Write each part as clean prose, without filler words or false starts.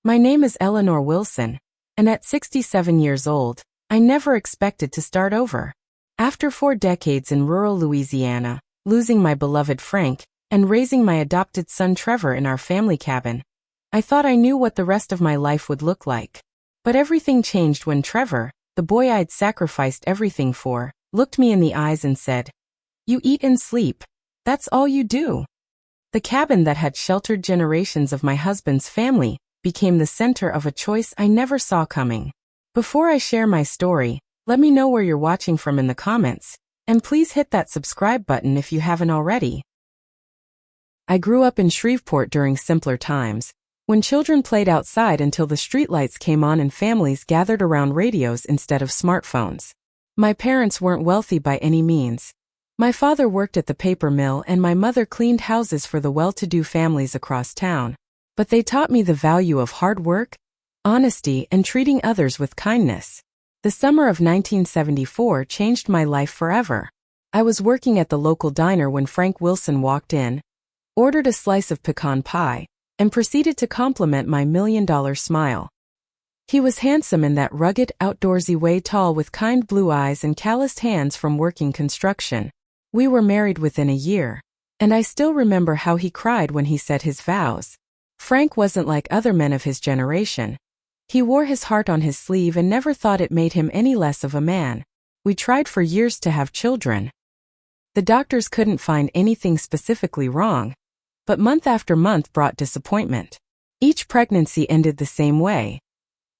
My name is Eleanor Wilson, and at 67 years old, I never expected to start over. After 4 decades in rural Louisiana, losing my beloved Frank, and raising my adopted son Trevor in our family cabin, I thought I knew what the rest of my life would look like. But everything changed when Trevor, the boy I'd sacrificed everything for, looked me in the eyes and said, "You eat and sleep. That's all you do." The cabin that had sheltered generations of my husband's family became the center of a choice I never saw coming. Before I share my story, let me know where you're watching from in the comments, and please hit that subscribe button if you haven't already. I grew up in Shreveport during simpler times, when children played outside until the streetlights came on and families gathered around radios instead of smartphones. My parents weren't wealthy by any means. My father worked at the paper mill and my mother cleaned houses for the well-to-do families across town. But they taught me the value of hard work, honesty, and treating others with kindness. The summer of 1974 changed my life forever. I was working at the local diner when Frank Wilson walked in, ordered a slice of pecan pie, and proceeded to compliment my $1,000,000 smile. He was handsome in that rugged, outdoorsy way, tall with kind blue eyes and calloused hands from working construction. We were married within a year, and I still remember how he cried when he said his vows. Frank wasn't like other men of his generation. He wore his heart on his sleeve and never thought it made him any less of a man. We tried for years to have children. The doctors couldn't find anything specifically wrong, but month after month brought disappointment. Each pregnancy ended the same way.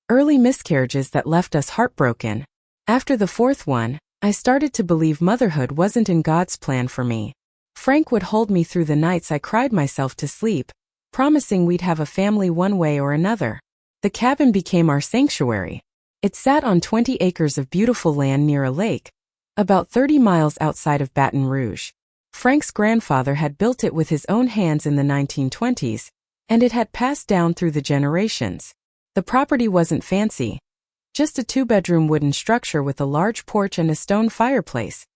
Early miscarriages that left us heartbroken. After the 4th one, I started to believe motherhood wasn't in God's plan for me. Frank would hold me through the nights I cried myself to sleep, promising we'd have a family one way or another. The cabin became our sanctuary. It sat on 20 acres of beautiful land near a lake, about 30 miles outside of Baton Rouge. Frank's grandfather had built it with his own hands in the 1920s, and it had passed down through the generations. The property wasn't fancy, just a 2-bedroom wooden structure with a large porch and a stone fireplace,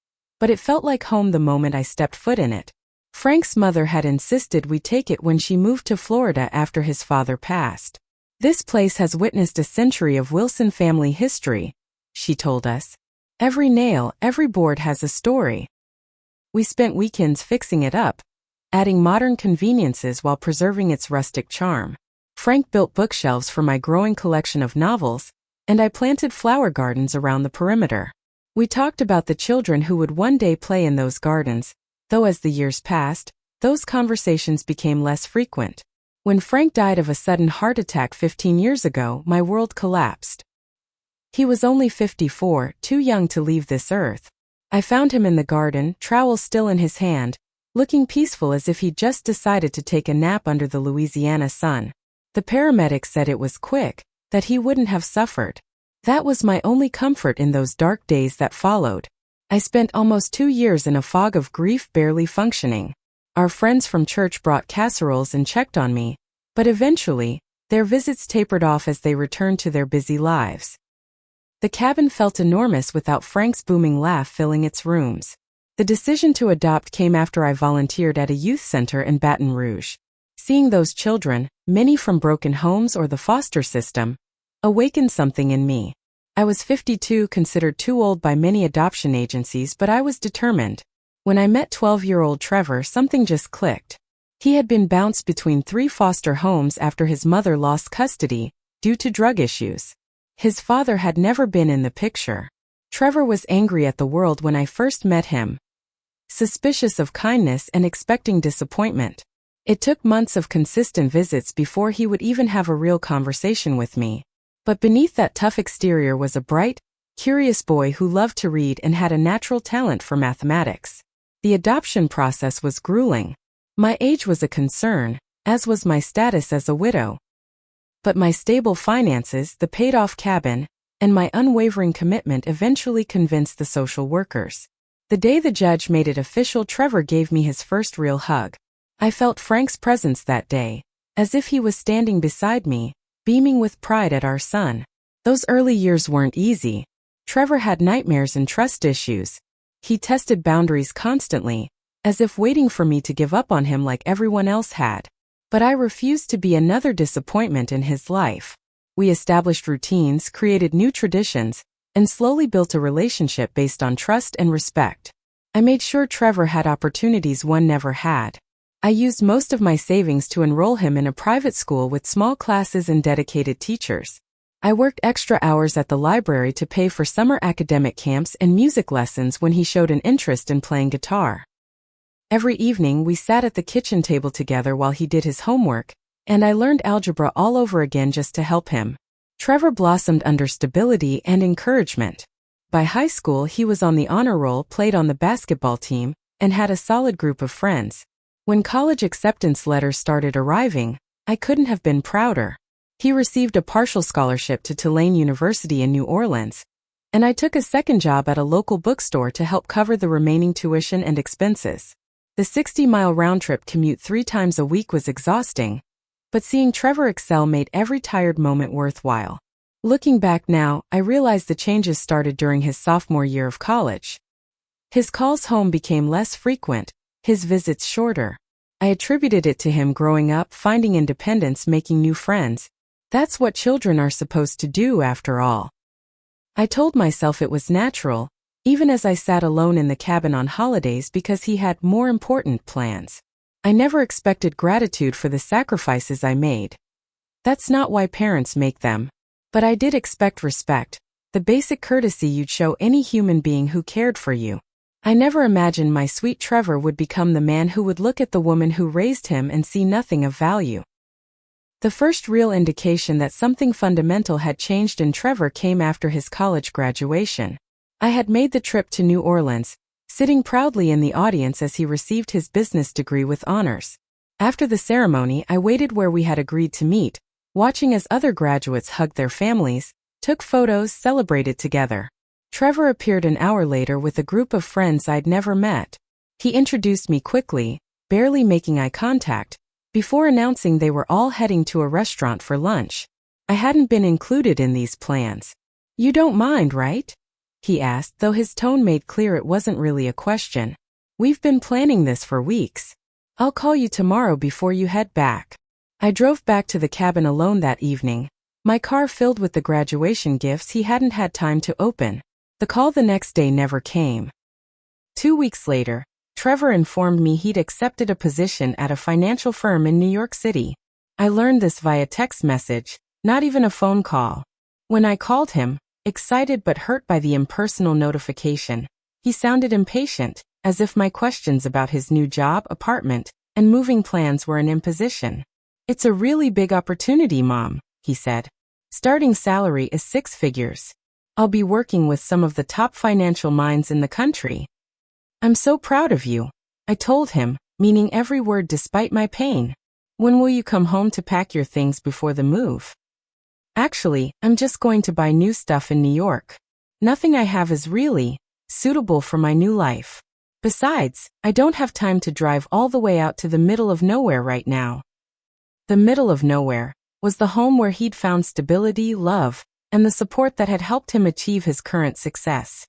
but it felt like home the moment I stepped foot in it. Frank's mother had insisted we take it when she moved to Florida after his father passed. "This place has witnessed a century of Wilson family history," she told us. "Every nail, every board has a story." We spent weekends fixing it up, adding modern conveniences while preserving its rustic charm. Frank built bookshelves for my growing collection of novels, and I planted flower gardens around the perimeter. We talked about the children who would one day play in those gardens, though as the years passed, those conversations became less frequent. When Frank died of a sudden heart attack 15 years ago, my world collapsed. He was only 54, too young to leave this earth. I found him in the garden, trowel still in his hand, looking peaceful as if he'd just decided to take a nap under the Louisiana sun. The paramedics said it was quick, that he wouldn't have suffered. That was my only comfort in those dark days that followed. I spent almost 2 years in a fog of grief, barely functioning. Our friends from church brought casseroles and checked on me, but eventually, their visits tapered off as they returned to their busy lives. The cabin felt enormous without Frank's booming laugh filling its rooms. The decision to adopt came after I volunteered at a youth center in Baton Rouge. Seeing those children, many from broken homes or the foster system, awakened something in me. I was 52, considered too old by many adoption agencies, but I was determined. When I met 12-year-old Trevor, something just clicked. He had been bounced between 3 foster homes after his mother lost custody due to drug issues. His father had never been in the picture. Trevor was angry at the world when I first met him, suspicious of kindness and expecting disappointment. It took months of consistent visits before he would even have a real conversation with me. But beneath that tough exterior was a bright, curious boy who loved to read and had a natural talent for mathematics. The adoption process was grueling. My age was a concern, as was my status as a widow. But my stable finances, the paid-off cabin, and my unwavering commitment eventually convinced the social workers. The day the judge made it official, Trevor gave me his first real hug. I felt Frank's presence that day, as if he was standing beside me, beaming with pride at our son. Those early years weren't easy. Trevor had nightmares and trust issues. He tested boundaries constantly, as if waiting for me to give up on him like everyone else had. But I refused to be another disappointment in his life. We established routines, created new traditions, and slowly built a relationship based on trust and respect. I made sure Trevor had opportunities one never had. I used most of my savings to enroll him in a private school with small classes and dedicated teachers. I worked extra hours at the library to pay for summer academic camps and music lessons when he showed an interest in playing guitar. Every evening we sat at the kitchen table together while he did his homework, and I learned algebra all over again just to help him. Trevor blossomed under stability and encouragement. By high school he was on the honor roll, played on the basketball team, and had a solid group of friends. When college acceptance letters started arriving, I couldn't have been prouder. He received a partial scholarship to Tulane University in New Orleans, and I took a second job at a local bookstore to help cover the remaining tuition and expenses. The 60-mile round-trip commute 3 times a week was exhausting, but seeing Trevor excel made every tired moment worthwhile. Looking back now, I realize the changes started during his sophomore year of college. His calls home became less frequent, his visits shorter. I attributed it to him growing up, finding independence, making new friends. That's what children are supposed to do after all. I told myself it was natural, even as I sat alone in the cabin on holidays, because he had more important plans. I never expected gratitude for the sacrifices I made. That's not why parents make them. But I did expect respect, the basic courtesy you'd show any human being who cared for you. I never imagined my sweet Trevor would become the man who would look at the woman who raised him and see nothing of value. The first real indication that something fundamental had changed in Trevor came after his college graduation. I had made the trip to New Orleans, sitting proudly in the audience as he received his business degree with honors. After the ceremony, I waited where we had agreed to meet, watching as other graduates hugged their families, took photos, celebrated together. Trevor appeared an hour later with a group of friends I'd never met. He introduced me quickly, barely making eye contact, before announcing they were all heading to a restaurant for lunch. I hadn't been included in these plans. "You don't mind, right?" he asked, though his tone made clear it wasn't really a question. "We've been planning this for weeks. I'll call you tomorrow before you head back." I drove back to the cabin alone that evening, my car filled with the graduation gifts he hadn't had time to open. The call the next day never came. 2 weeks later, Trevor informed me he'd accepted a position at a financial firm in New York City. I learned this via text message, not even a phone call. When I called him, excited but hurt by the impersonal notification, he sounded impatient, as if my questions about his new job, apartment, and moving plans were an imposition. "It's a really big opportunity, Mom," he said. "Starting salary is 6 figures. I'll be working with some of the top financial minds in the country. I'm so proud of you," I told him, meaning every word despite my pain. "When will you come home to pack your things before the move?" "Actually, I'm just going to buy new stuff in New York. Nothing I have is really suitable for my new life. Besides, I don't have time to drive all the way out to the middle of nowhere right now." The middle of nowhere was the home where he'd found stability, love, and the support that had helped him achieve his current success.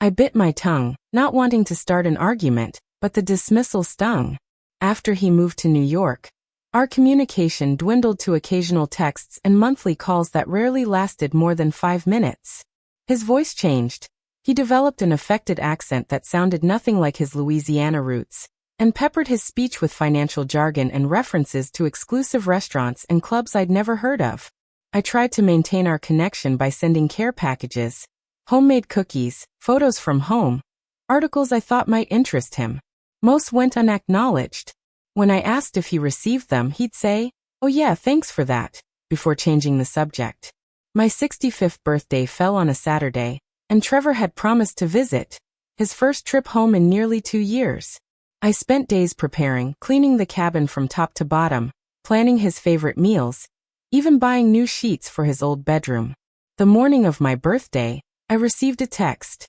I bit my tongue, not wanting to start an argument, but the dismissal stung. After he moved to New York, our communication dwindled to occasional texts and monthly calls that rarely lasted more than 5 minutes. His voice changed. He developed an affected accent that sounded nothing like his Louisiana roots, and peppered his speech with financial jargon and references to exclusive restaurants and clubs I'd never heard of. I tried to maintain our connection by sending care packages, homemade cookies, photos from home, articles I thought might interest him. Most went unacknowledged. When I asked if he received them, he'd say, "Oh yeah, thanks for that," before changing the subject. My 65th birthday fell on a Saturday, and Trevor had promised to visit, his first trip home in nearly 2 years. I spent days preparing, cleaning the cabin from top to bottom, planning his favorite meals, even buying new sheets for his old bedroom. The morning of my birthday, I received a text.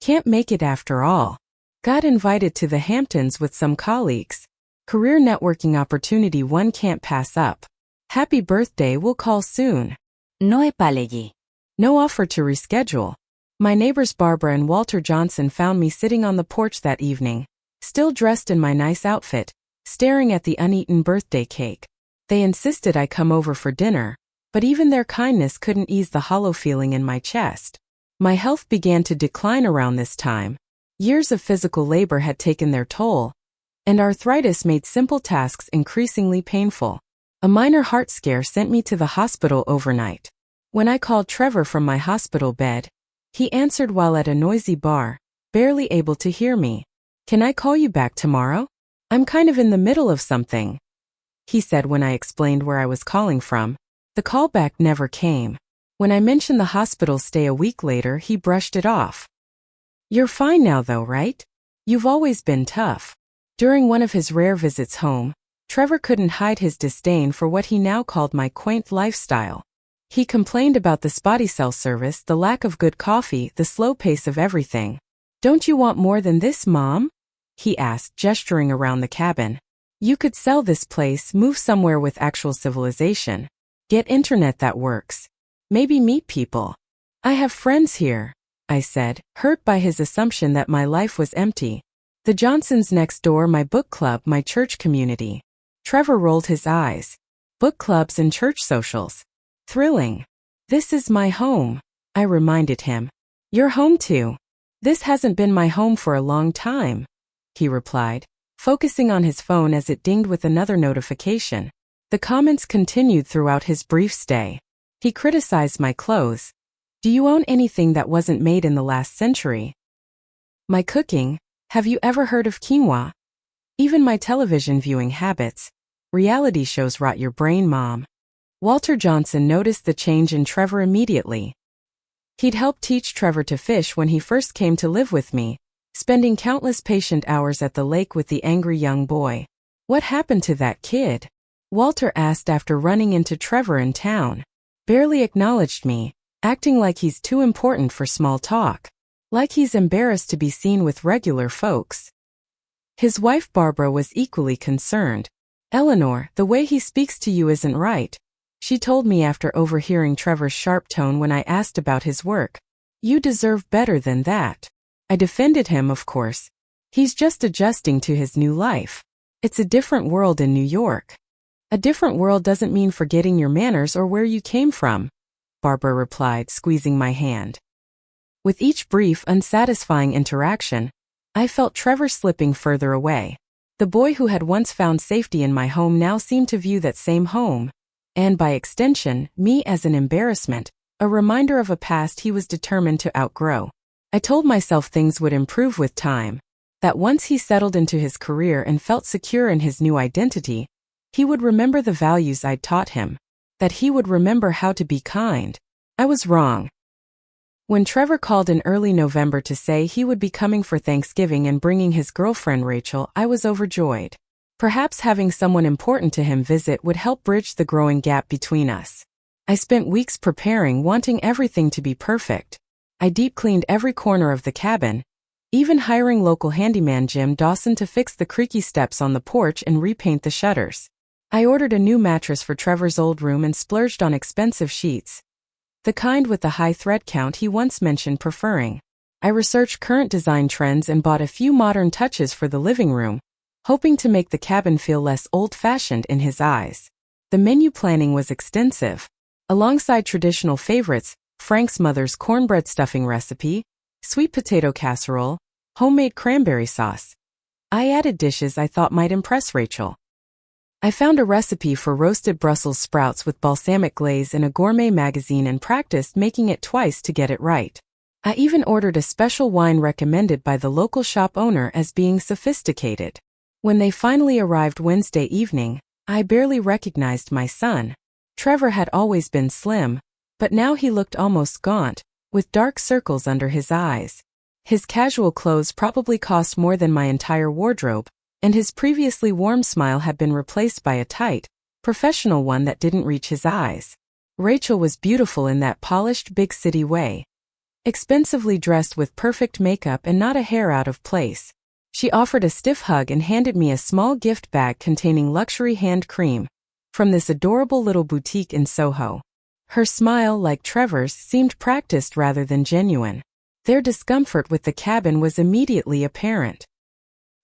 "Can't make it after all. Got invited to the Hamptons with some colleagues. Career networking opportunity one can't pass up. Happy birthday, we'll call soon. Noe palegi." No offer to reschedule. My neighbors Barbara and Walter Johnson found me sitting on the porch that evening, still dressed in my nice outfit, staring at the uneaten birthday cake. They insisted I come over for dinner, but even their kindness couldn't ease the hollow feeling in my chest. My health began to decline around this time. Years of physical labor had taken their toll, and arthritis made simple tasks increasingly painful. A minor heart scare sent me to the hospital overnight. When I called Trevor from my hospital bed, he answered while at a noisy bar, barely able to hear me. "Can I call you back tomorrow? I'm kind of in the middle of something," he said when I explained where I was calling from. The callback never came. When I mentioned the hospital stay a week later, he brushed it off. "You're fine now though, right? You've always been tough." During one of his rare visits home, Trevor couldn't hide his disdain for what he now called my quaint lifestyle. He complained about the spotty cell service, the lack of good coffee, the slow pace of everything. "Don't you want more than this, Mom?" he asked, gesturing around the cabin. "You could sell this place, move somewhere with actual civilization. Get internet that works. Maybe meet people. I have friends here," I said, hurt by his assumption that my life was empty. "The Johnsons next door, my book club, my church community." Trevor rolled his eyes. "Book clubs and church socials. Thrilling. This is my home," I reminded him. "Your home too." "This hasn't been my home for a long time," he replied, focusing on his phone as it dinged with another notification. The comments continued throughout his brief stay. He criticized my clothes. "Do you own anything that wasn't made in the last century?" My cooking. "Have you ever heard of quinoa?" Even my television viewing habits. "Reality shows rot your brain, Mom." Walter Johnson noticed the change in Trevor immediately. He'd helped teach Trevor to fish when he first came to live with me, spending countless patient hours at the lake with the angry young boy. "What happened to that kid?" Walter asked after running into Trevor in town. "Barely acknowledged me, acting like he's too important for small talk. Like he's embarrassed to be seen with regular folks." His wife Barbara was equally concerned. "Eleanor, the way he speaks to you isn't right," she told me after overhearing Trevor's sharp tone when I asked about his work. "You deserve better than that." I defended him, of course. "He's just adjusting to his new life. It's a different world in New York." "A different world doesn't mean forgetting your manners or where you came from," Barbara replied, squeezing my hand. With each brief, unsatisfying interaction, I felt Trevor slipping further away. The boy who had once found safety in my home now seemed to view that same home, and by extension, me, as an embarrassment, a reminder of a past he was determined to outgrow. I told myself things would improve with time, that once he settled into his career and felt secure in his new identity, he would remember the values I'd taught him, that he would remember how to be kind. I was wrong. When Trevor called in early November to say he would be coming for Thanksgiving and bringing his girlfriend Rachel, I was overjoyed. Perhaps having someone important to him visit would help bridge the growing gap between us. I spent weeks preparing, wanting everything to be perfect. I deep-cleaned every corner of the cabin, even hiring local handyman Jim Dawson to fix the creaky steps on the porch and repaint the shutters. I ordered a new mattress for Trevor's old room and splurged on expensive sheets, the kind with the high thread count he once mentioned preferring. I researched current design trends and bought a few modern touches for the living room, hoping to make the cabin feel less old-fashioned in his eyes. The menu planning was extensive. Alongside traditional favorites, Frank's mother's cornbread stuffing recipe, sweet potato casserole, homemade cranberry sauce, I added dishes I thought might impress Rachel. I found a recipe for roasted Brussels sprouts with balsamic glaze in a gourmet magazine and practiced making it twice to get it right. I even ordered a special wine recommended by the local shop owner as being sophisticated. When they finally arrived Wednesday evening, I barely recognized my son. Trevor had always been slim, but now he looked almost gaunt, with dark circles under his eyes. His casual clothes probably cost more than my entire wardrobe, and his previously warm smile had been replaced by a tight, professional one that didn't reach his eyes. Rachel was beautiful in that polished big city way. Expensively dressed with perfect makeup and not a hair out of place. She offered a stiff hug and handed me a small gift bag containing luxury hand cream from this adorable little boutique in Soho. Her smile, like Trevor's, seemed practiced rather than genuine. Their discomfort with the cabin was immediately apparent.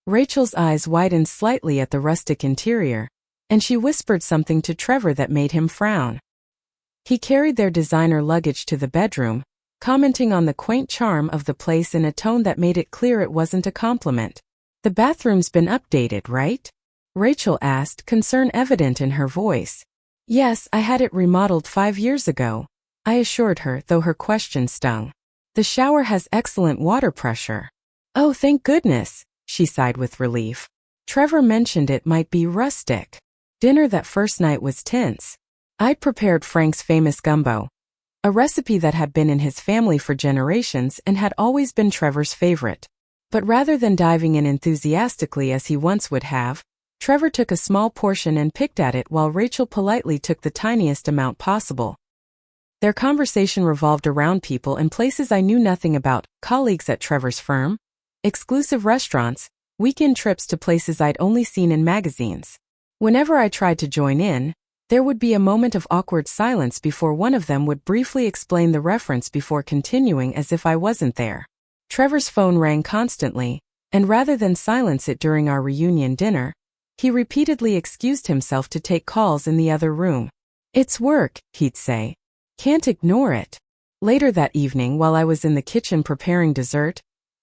Rachel's eyes widened slightly at the rustic interior, and she whispered something to Trevor that made him frown. He carried their designer luggage to the bedroom, commenting on the quaint charm of the place in a tone that made it clear it wasn't a compliment. "The bathroom's been updated, right?" Rachel asked, concern evident in her voice. "Yes, I had it remodeled 5 years ago," I assured her, though her question stung. "The shower has excellent water pressure." "Oh, thank goodness," she sighed with relief. Trevor mentioned it might be rustic. Dinner that first night was tense. I'd prepared Frank's famous gumbo, a recipe that had been in his family for generations and had always been Trevor's favorite. But rather than diving in enthusiastically as he once would have, Trevor took a small portion and picked at it while Rachel politely took the tiniest amount possible. Their conversation revolved around people and places I knew nothing about, colleagues at Trevor's firm, exclusive restaurants, weekend trips to places I'd only seen in magazines. Whenever I tried to join in, there would be a moment of awkward silence before one of them would briefly explain the reference before continuing as if I wasn't there. Trevor's phone rang constantly, and rather than silence it during our reunion dinner, he repeatedly excused himself to take calls in the other room. "It's work," he'd say. "Can't ignore it." Later that evening, while I was in the kitchen preparing dessert,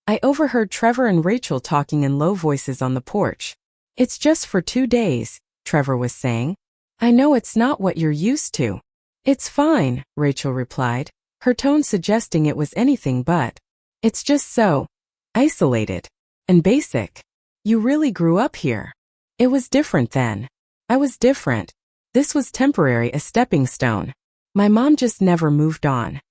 I overheard Trevor and Rachel talking in low voices on the porch. "It's just for 2 days," Trevor was saying. "I know it's not what you're used to." "It's fine," Rachel replied, her tone suggesting it was anything but. "It's just so isolated and basic. You really grew up here." It was different then. I was different. This was temporary, a stepping stone. My mom just never moved on.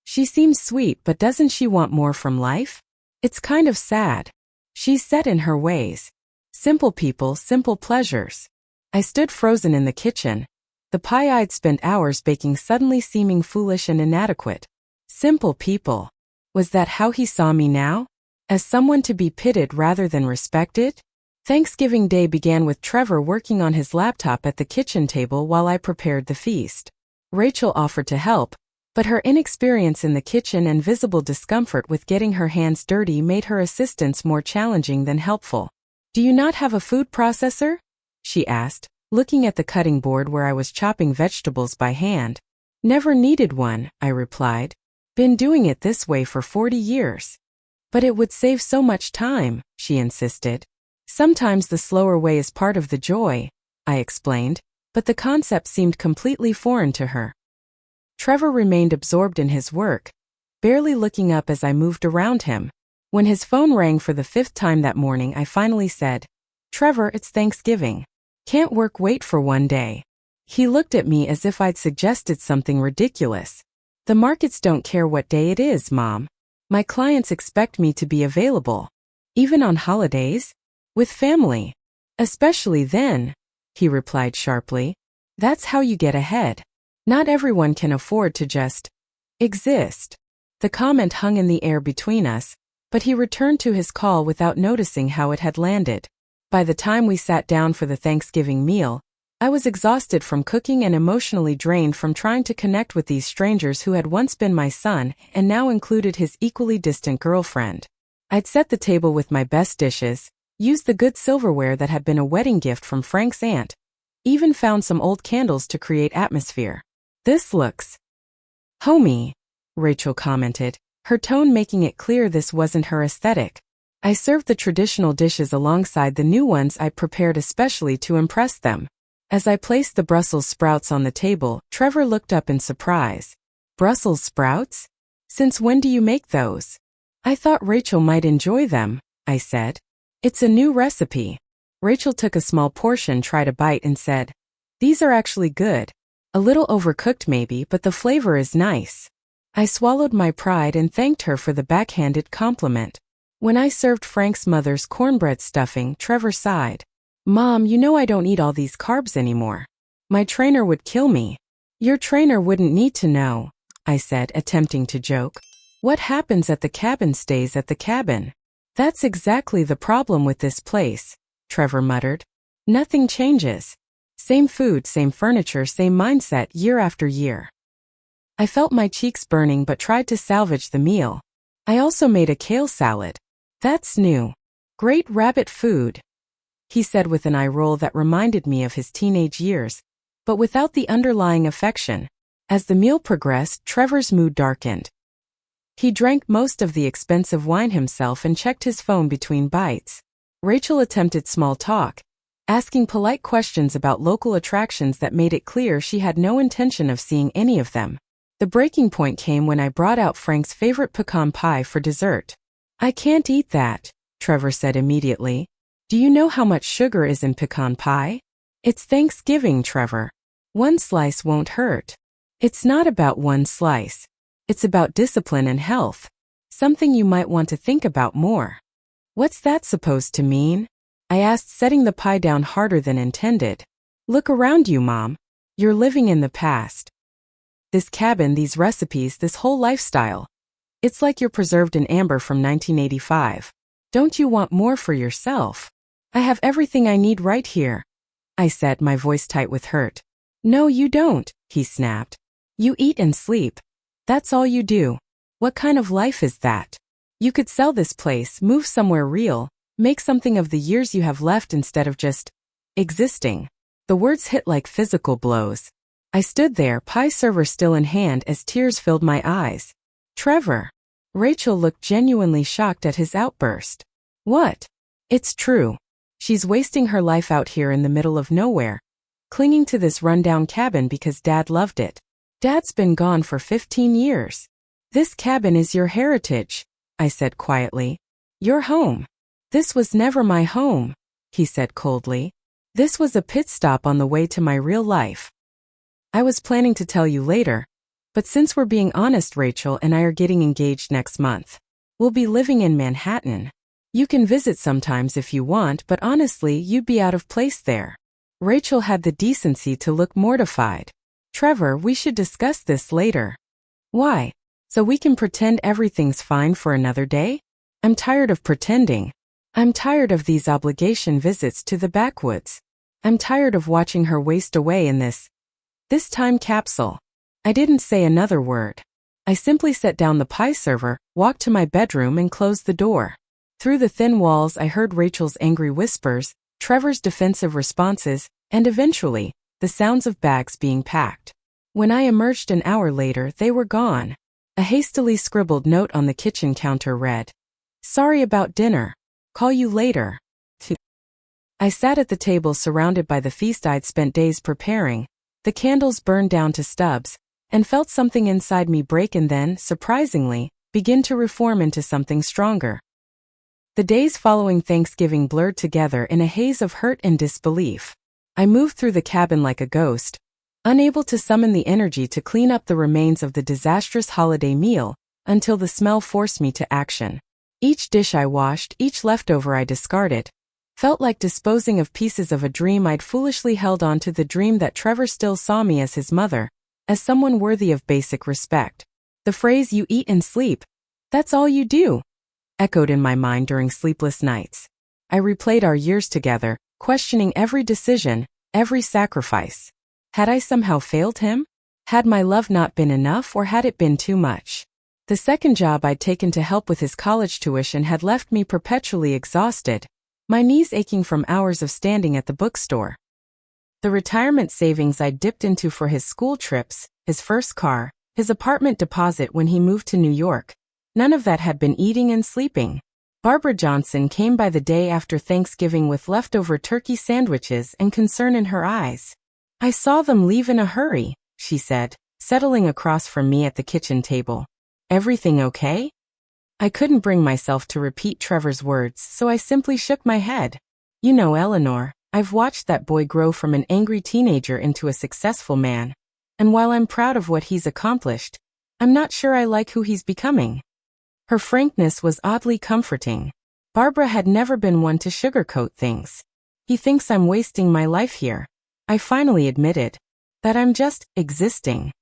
"She seems sweet, but doesn't she want more from life? It's kind of sad. She's set in her ways. Simple people, simple pleasures." I stood frozen in the kitchen, the pie I'd spent hours baking suddenly seeming foolish and inadequate. Simple people. Was that how he saw me now? As someone to be pitied rather than respected? Thanksgiving Day began with Trevor working on his laptop at the kitchen table while I prepared the feast. Rachel offered to help, but her inexperience in the kitchen and visible discomfort with getting her hands dirty made her assistance more challenging than helpful. "Do you not have a food processor?" she asked, looking at the cutting board where I was chopping vegetables by hand. "Never needed one," I replied. "Been doing it this way for 40 years. "But it would save so much time," she insisted. "Sometimes the slower way is part of the joy," I explained, but the concept seemed completely foreign to her. Trevor remained absorbed in his work, barely looking up as I moved around him. When his phone rang for the 5th time that morning, I finally said, "Trevor, it's Thanksgiving. Can't work wait for 1 day." He looked at me as if I'd suggested something ridiculous. "The markets don't care what day it is, Mom. My clients expect me to be available. Even on holidays? With family. Especially then," he replied sharply. "That's how you get ahead. Not everyone can afford to just exist." The comment hung in the air between us, but he returned to his call without noticing how it had landed. By the time we sat down for the Thanksgiving meal, I was exhausted from cooking and emotionally drained from trying to connect with these strangers who had once been my son and now included his equally distant girlfriend. I'd set the table with my best dishes, used the good silverware that had been a wedding gift from Frank's aunt, even found some old candles to create atmosphere. "This looks homey," Rachel commented, her tone making it clear this wasn't her aesthetic. I served the traditional dishes alongside the new ones I prepared especially to impress them. As I placed the Brussels sprouts on the table, Trevor looked up in surprise. "Brussels sprouts? Since when do you make those?" "I thought Rachel might enjoy them," I said. "It's a new recipe." Rachel took a small portion, tried a bite, and said, "These are actually good. A little overcooked maybe, but the flavor is nice." I swallowed my pride and thanked her for the backhanded compliment. When I served Frank's mother's cornbread stuffing, Trevor sighed. "Mom, you know I don't eat all these carbs anymore. My trainer would kill me." "Your trainer wouldn't need to know," I said, attempting to joke. "What happens at the cabin stays at the cabin." "That's exactly the problem with this place," Trevor muttered. "Nothing changes. Same food, same furniture, same mindset year after year." I felt my cheeks burning but tried to salvage the meal. I also made a kale salad. "That's new." Great rabbit food, he said with an eye roll that reminded me of his teenage years, but without the underlying affection. As the meal progressed, Trevor's mood darkened. He drank most of the expensive wine himself and checked his phone between bites. Rachel attempted small talk, asking polite questions about local attractions that made it clear she had no intention of seeing any of them. The breaking point came when I brought out Frank's favorite pecan pie for dessert. I can't eat that, Trevor said immediately. Do you know how much sugar is in pecan pie? It's Thanksgiving, Trevor. One slice won't hurt. It's not about one slice. It's about discipline and health. Something you might want to think about more. What's that supposed to mean? I asked, setting the pie down harder than intended. Look around you, Mom. You're living in the past. This cabin, these recipes, this whole lifestyle. It's like you're preserved in amber from 1985. Don't you want more for yourself? I have everything I need right here, I said, my voice tight with hurt. No, you don't, he snapped. You eat and sleep. That's all you do. What kind of life is that? You could sell this place, move somewhere real, make something of the years you have left instead of just existing. The words hit like physical blows. I stood there, pie server still in hand, as tears filled my eyes. Trevor. Rachel looked genuinely shocked at his outburst. What? It's true. She's wasting her life out here in the middle of nowhere, clinging to this rundown cabin because Dad loved it. Dad's been gone for 15 years. This cabin is your heritage, I said quietly. Your home. This was never my home, he said coldly. This was a pit stop on the way to my real life. I was planning to tell you later, but since we're being honest, Rachel and I are getting engaged next month. We'll be living in Manhattan. You can visit sometimes if you want, but honestly, you'd be out of place there. Rachel had the decency to look mortified. Trevor, we should discuss this later. Why? So we can pretend everything's fine for another day? I'm tired of pretending. I'm tired of these obligation visits to the backwoods. I'm tired of watching her waste away in this time capsule. I didn't say another word. I simply set down the pie server, walked to my bedroom and closed the door. Through the thin walls I heard Rachel's angry whispers, Trevor's defensive responses, and eventually, the sounds of bags being packed. When I emerged an hour later, they were gone. A hastily scribbled note on the kitchen counter read, "Sorry about dinner. Call you later." I sat at the table surrounded by the feast I'd spent days preparing. The candles burned down to stubs, and felt something inside me break and then, surprisingly, begin to reform into something stronger. The days following Thanksgiving blurred together in a haze of hurt and disbelief. I moved through the cabin like a ghost, unable to summon the energy to clean up the remains of the disastrous holiday meal, until the smell forced me to action. Each dish I washed, each leftover I discarded, felt like disposing of pieces of a dream I'd foolishly held on to, the dream that Trevor still saw me as his mother, as someone worthy of basic respect. The phrase, "you eat and sleep, that's all you do," echoed in my mind during sleepless nights. I replayed our years together, questioning every decision, every sacrifice. Had I somehow failed him? Had my love not been enough, or had it been too much? The second job I'd taken to help with his college tuition had left me perpetually exhausted, my knees aching from hours of standing at the bookstore. The retirement savings I'd dipped into for his school trips, his first car, his apartment deposit when he moved to New York, none of that had been eating and sleeping. Barbara Johnson came by the day after Thanksgiving with leftover turkey sandwiches and concern in her eyes. "I saw them leave in a hurry," she said, settling across from me at the kitchen table. "Everything okay?" I couldn't bring myself to repeat Trevor's words, so I simply shook my head. "You know, Eleanor, I've watched that boy grow from an angry teenager into a successful man. And while I'm proud of what he's accomplished, I'm not sure I like who he's becoming." Her frankness was oddly comforting. Barbara had never been one to sugarcoat things. "He thinks I'm wasting my life here," I finally admitted. "That I'm just existing."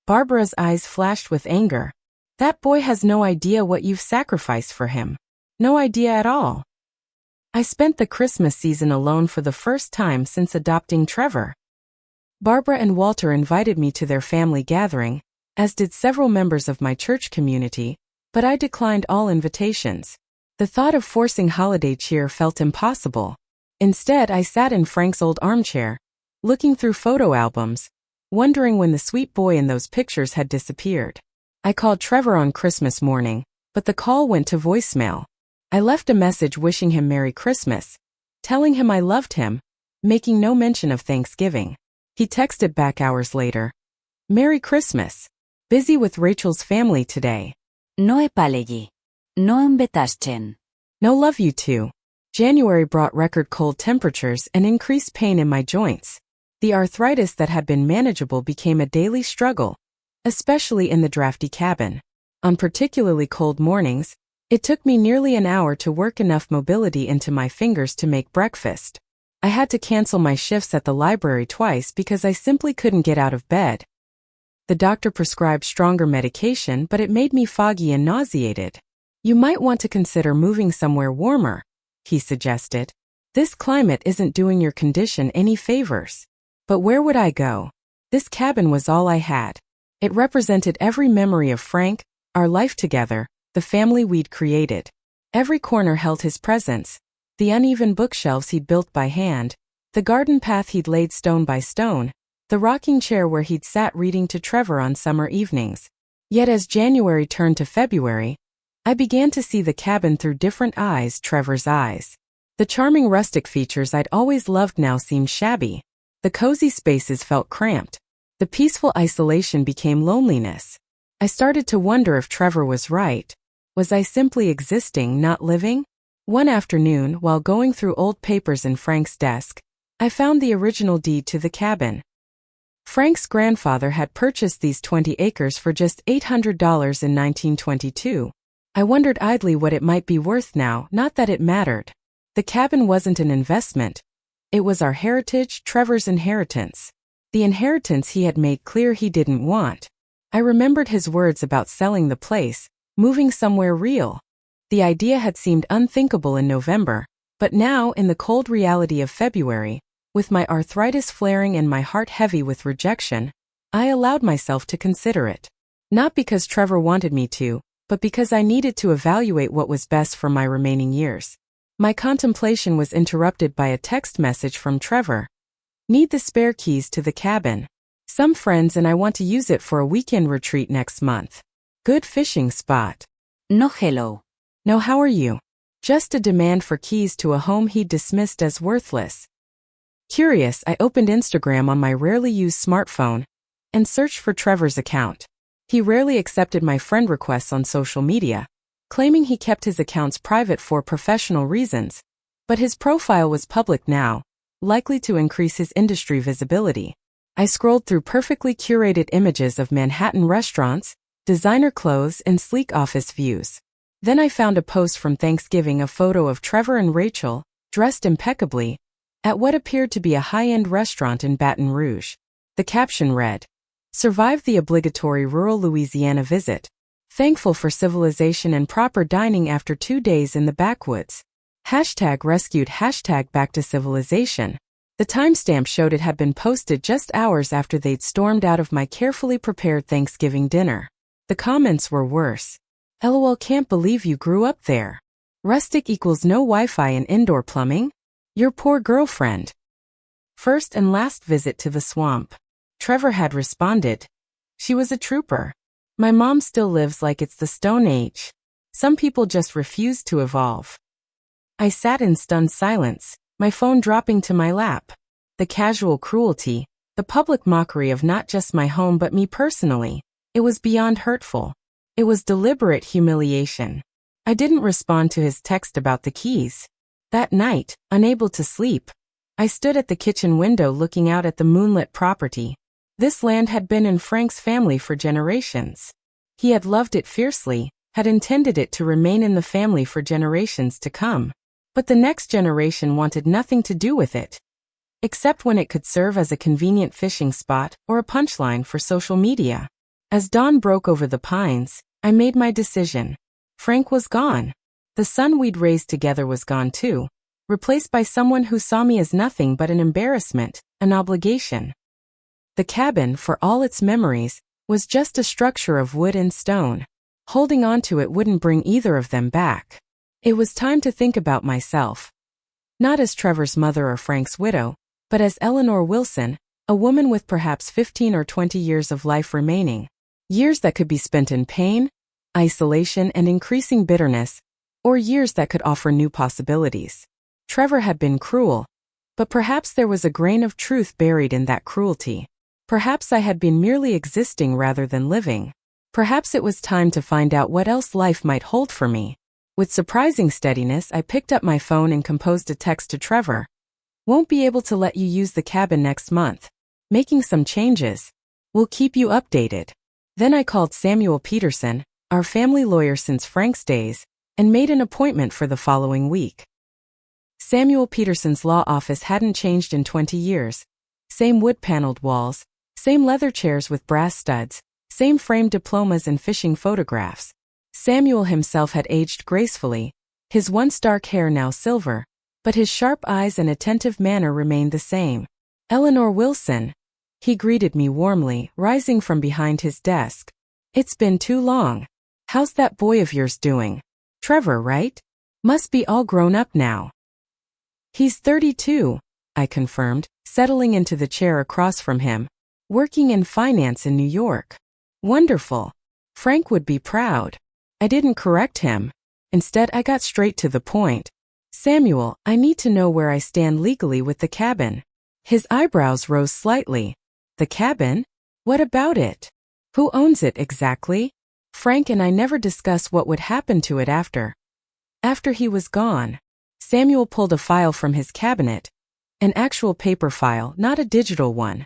Barbara's eyes flashed with anger. "That boy has no idea what you've sacrificed for him. No idea at all." I spent the Christmas season alone for the first time since adopting Trevor. Barbara and Walter invited me to their family gathering, as did several members of my church community, but I declined all invitations. The thought of forcing holiday cheer felt impossible. Instead, I sat in Frank's old armchair, looking through photo albums, wondering when the sweet boy in those pictures had disappeared. I called Trevor on Christmas morning, but the call went to voicemail. I left a message wishing him Merry Christmas, telling him I loved him, making no mention of Thanksgiving. He texted back hours later. Merry Christmas. Busy with Rachel's family today. No epalegi. No embetaschen. No love you too. January brought record cold temperatures and increased pain in my joints. The arthritis that had been manageable became a daily struggle, especially in the drafty cabin. On particularly cold mornings, it took me nearly an hour to work enough mobility into my fingers to make breakfast. I had to cancel my shifts at the library twice because I simply couldn't get out of bed. The doctor prescribed stronger medication, but it made me foggy and nauseated. You might want to consider moving somewhere warmer, he suggested. This climate isn't doing your condition any favors. But where would I go? This cabin was all I had. It represented every memory of Frank, our life together, the family we'd created. Every corner held his presence. The uneven bookshelves he'd built by hand, the garden path he'd laid stone by stone, the rocking chair where he'd sat reading to Trevor on summer evenings. Yet as January turned to February, I began to see the cabin through different eyes, Trevor's eyes. The charming rustic features I'd always loved now seemed shabby. The cozy spaces felt cramped. The peaceful isolation became loneliness. I started to wonder if Trevor was right. Was I simply existing, not living? One afternoon, while going through old papers in Frank's desk, I found the original deed to the cabin. Frank's grandfather had purchased these 20 acres for just $800 in 1922. I wondered idly what it might be worth now, not that it mattered. The cabin wasn't an investment. It was our heritage, Trevor's inheritance. The inheritance he had made clear he didn't want. I remembered his words about selling the place, moving somewhere real. The idea had seemed unthinkable in November, but now, in the cold reality of February, with my arthritis flaring and my heart heavy with rejection, I allowed myself to consider it. Not because Trevor wanted me to, but because I needed to evaluate what was best for my remaining years. My contemplation was interrupted by a text message from Trevor. Need the spare keys to the cabin. Some friends and I want to use it for a weekend retreat next month. Good fishing spot. No hello. No, how are you? Just a demand for keys to a home he'd dismissed as worthless. Curious, I opened Instagram on my rarely used smartphone and searched for Trevor's account. He rarely accepted my friend requests on social media, claiming he kept his accounts private for professional reasons, but his profile was public now, likely to increase his industry visibility. I scrolled through perfectly curated images of Manhattan restaurants, designer clothes, and sleek office views. Then I found a post from Thanksgiving, a photo of Trevor and Rachel, dressed impeccably, at what appeared to be a high-end restaurant in Baton Rouge. The caption read, "Survived the obligatory rural Louisiana visit. Thankful for civilization and proper dining after 2 days in the backwoods. Hashtag rescued, hashtag back to civilization." The timestamp showed it had been posted just hours after they'd stormed out of my carefully prepared Thanksgiving dinner. The comments were worse. LOL, can't believe you grew up there. Rustic equals no Wi-Fi and indoor plumbing? Your poor girlfriend. First and last visit to the swamp. Trevor had responded. She was a trooper. My mom still lives like it's the Stone Age. Some people just refuse to evolve. I sat in stunned silence, my phone dropping to my lap. The casual cruelty, the public mockery of not just my home but me personally, it was beyond hurtful. It was deliberate humiliation. I didn't respond to his text about the keys. That night, unable to sleep, I stood at the kitchen window looking out at the moonlit property. This land had been in Frank's family for generations. He had loved it fiercely, had intended it to remain in the family for generations to come. But the next generation wanted nothing to do with it, except when it could serve as a convenient fishing spot or a punchline for social media. As dawn broke over the pines, I made my decision. Frank was gone. The son we'd raised together was gone too, replaced by someone who saw me as nothing but an embarrassment, an obligation. The cabin, for all its memories, was just a structure of wood and stone. Holding on to it wouldn't bring either of them back. It was time to think about myself. Not as Trevor's mother or Frank's widow, but as Eleanor Wilson, a woman with perhaps 15 or 20 years of life remaining. Years that could be spent in pain, isolation, and increasing bitterness, or years that could offer new possibilities. Trevor had been cruel, but perhaps there was a grain of truth buried in that cruelty. Perhaps I had been merely existing rather than living. Perhaps it was time to find out what else life might hold for me. With surprising steadiness, I picked up my phone and composed a text to Trevor. Won't be able to let you use the cabin next month. Making some changes. We'll keep you updated. Then I called Samuel Peterson, our family lawyer since Frank's days, and made an appointment for the following week. Samuel Peterson's law office hadn't changed in 20 years. Same wood-paneled walls, same leather chairs with brass studs, same framed diplomas and fishing photographs. Samuel himself had aged gracefully, his once dark hair now silver, but his sharp eyes and attentive manner remained the same. Eleanor Wilson. He greeted me warmly, rising from behind his desk. It's been too long. How's that boy of yours doing? Trevor, right? Must be all grown up now. He's 32, I confirmed, settling into the chair across from him. Working in finance in New York. Wonderful. Frank would be proud. I didn't correct him. Instead, I got straight to the point. Samuel, I need to know where I stand legally with the cabin. His eyebrows rose slightly. The cabin? What about it? Who owns it exactly? Frank and I never discussed what would happen to it after he was gone. Samuel pulled a file from his cabinet. An actual paper file, not a digital one.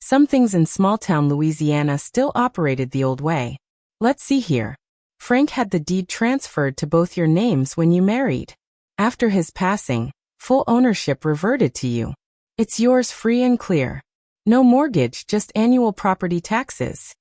Some things in small-town Louisiana still operated the old way. Let's see here. Frank had the deed transferred to both your names when you married. After his passing, full ownership reverted to you. It's yours free and clear. No mortgage, just annual property taxes.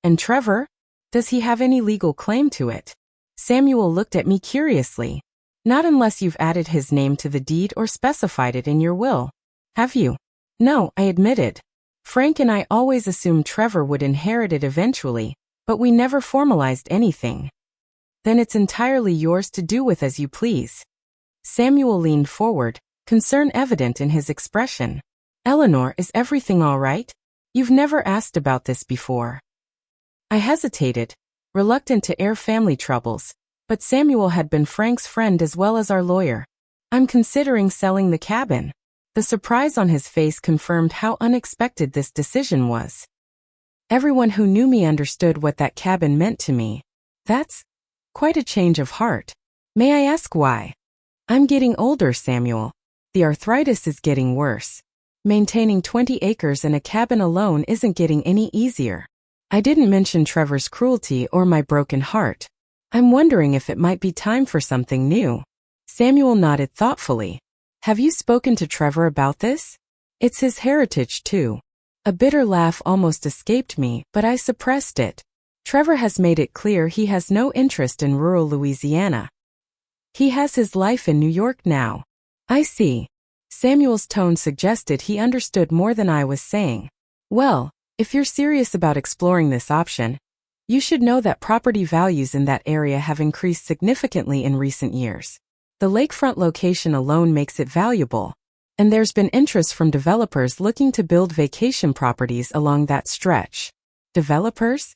And Trevor? Does he have any legal claim to it? Samuel looked at me curiously. Not unless you've added his name to the deed or specified it in your will. Have you? No, I admitted. Frank and I always assumed Trevor would inherit it eventually, but we never formalized anything. Then it's entirely yours to do with as you please. Samuel leaned forward, concern evident in his expression. Eleanor, is everything all right? You've never asked about this before. I hesitated, reluctant to air family troubles, but Samuel had been Frank's friend as well as our lawyer. I'm considering selling the cabin. The surprise on his face confirmed how unexpected this decision was. Everyone who knew me understood what that cabin meant to me. That's quite a change of heart. May I ask why? I'm getting older, Samuel. The arthritis is getting worse. Maintaining 20 acres and a cabin alone isn't getting any easier. I didn't mention Trevor's cruelty or my broken heart. I'm wondering if it might be time for something new. Samuel nodded thoughtfully. Have you spoken to Trevor about this? It's his heritage too. A bitter laugh almost escaped me, but I suppressed it. Trevor has made it clear he has no interest in rural Louisiana. He has his life in New York now. I see. Samuel's tone suggested he understood more than I was saying. Well, if you're serious about exploring this option, you should know that property values in that area have increased significantly in recent years. The lakefront location alone makes it valuable, and there's been interest from developers looking to build vacation properties along that stretch. Developers?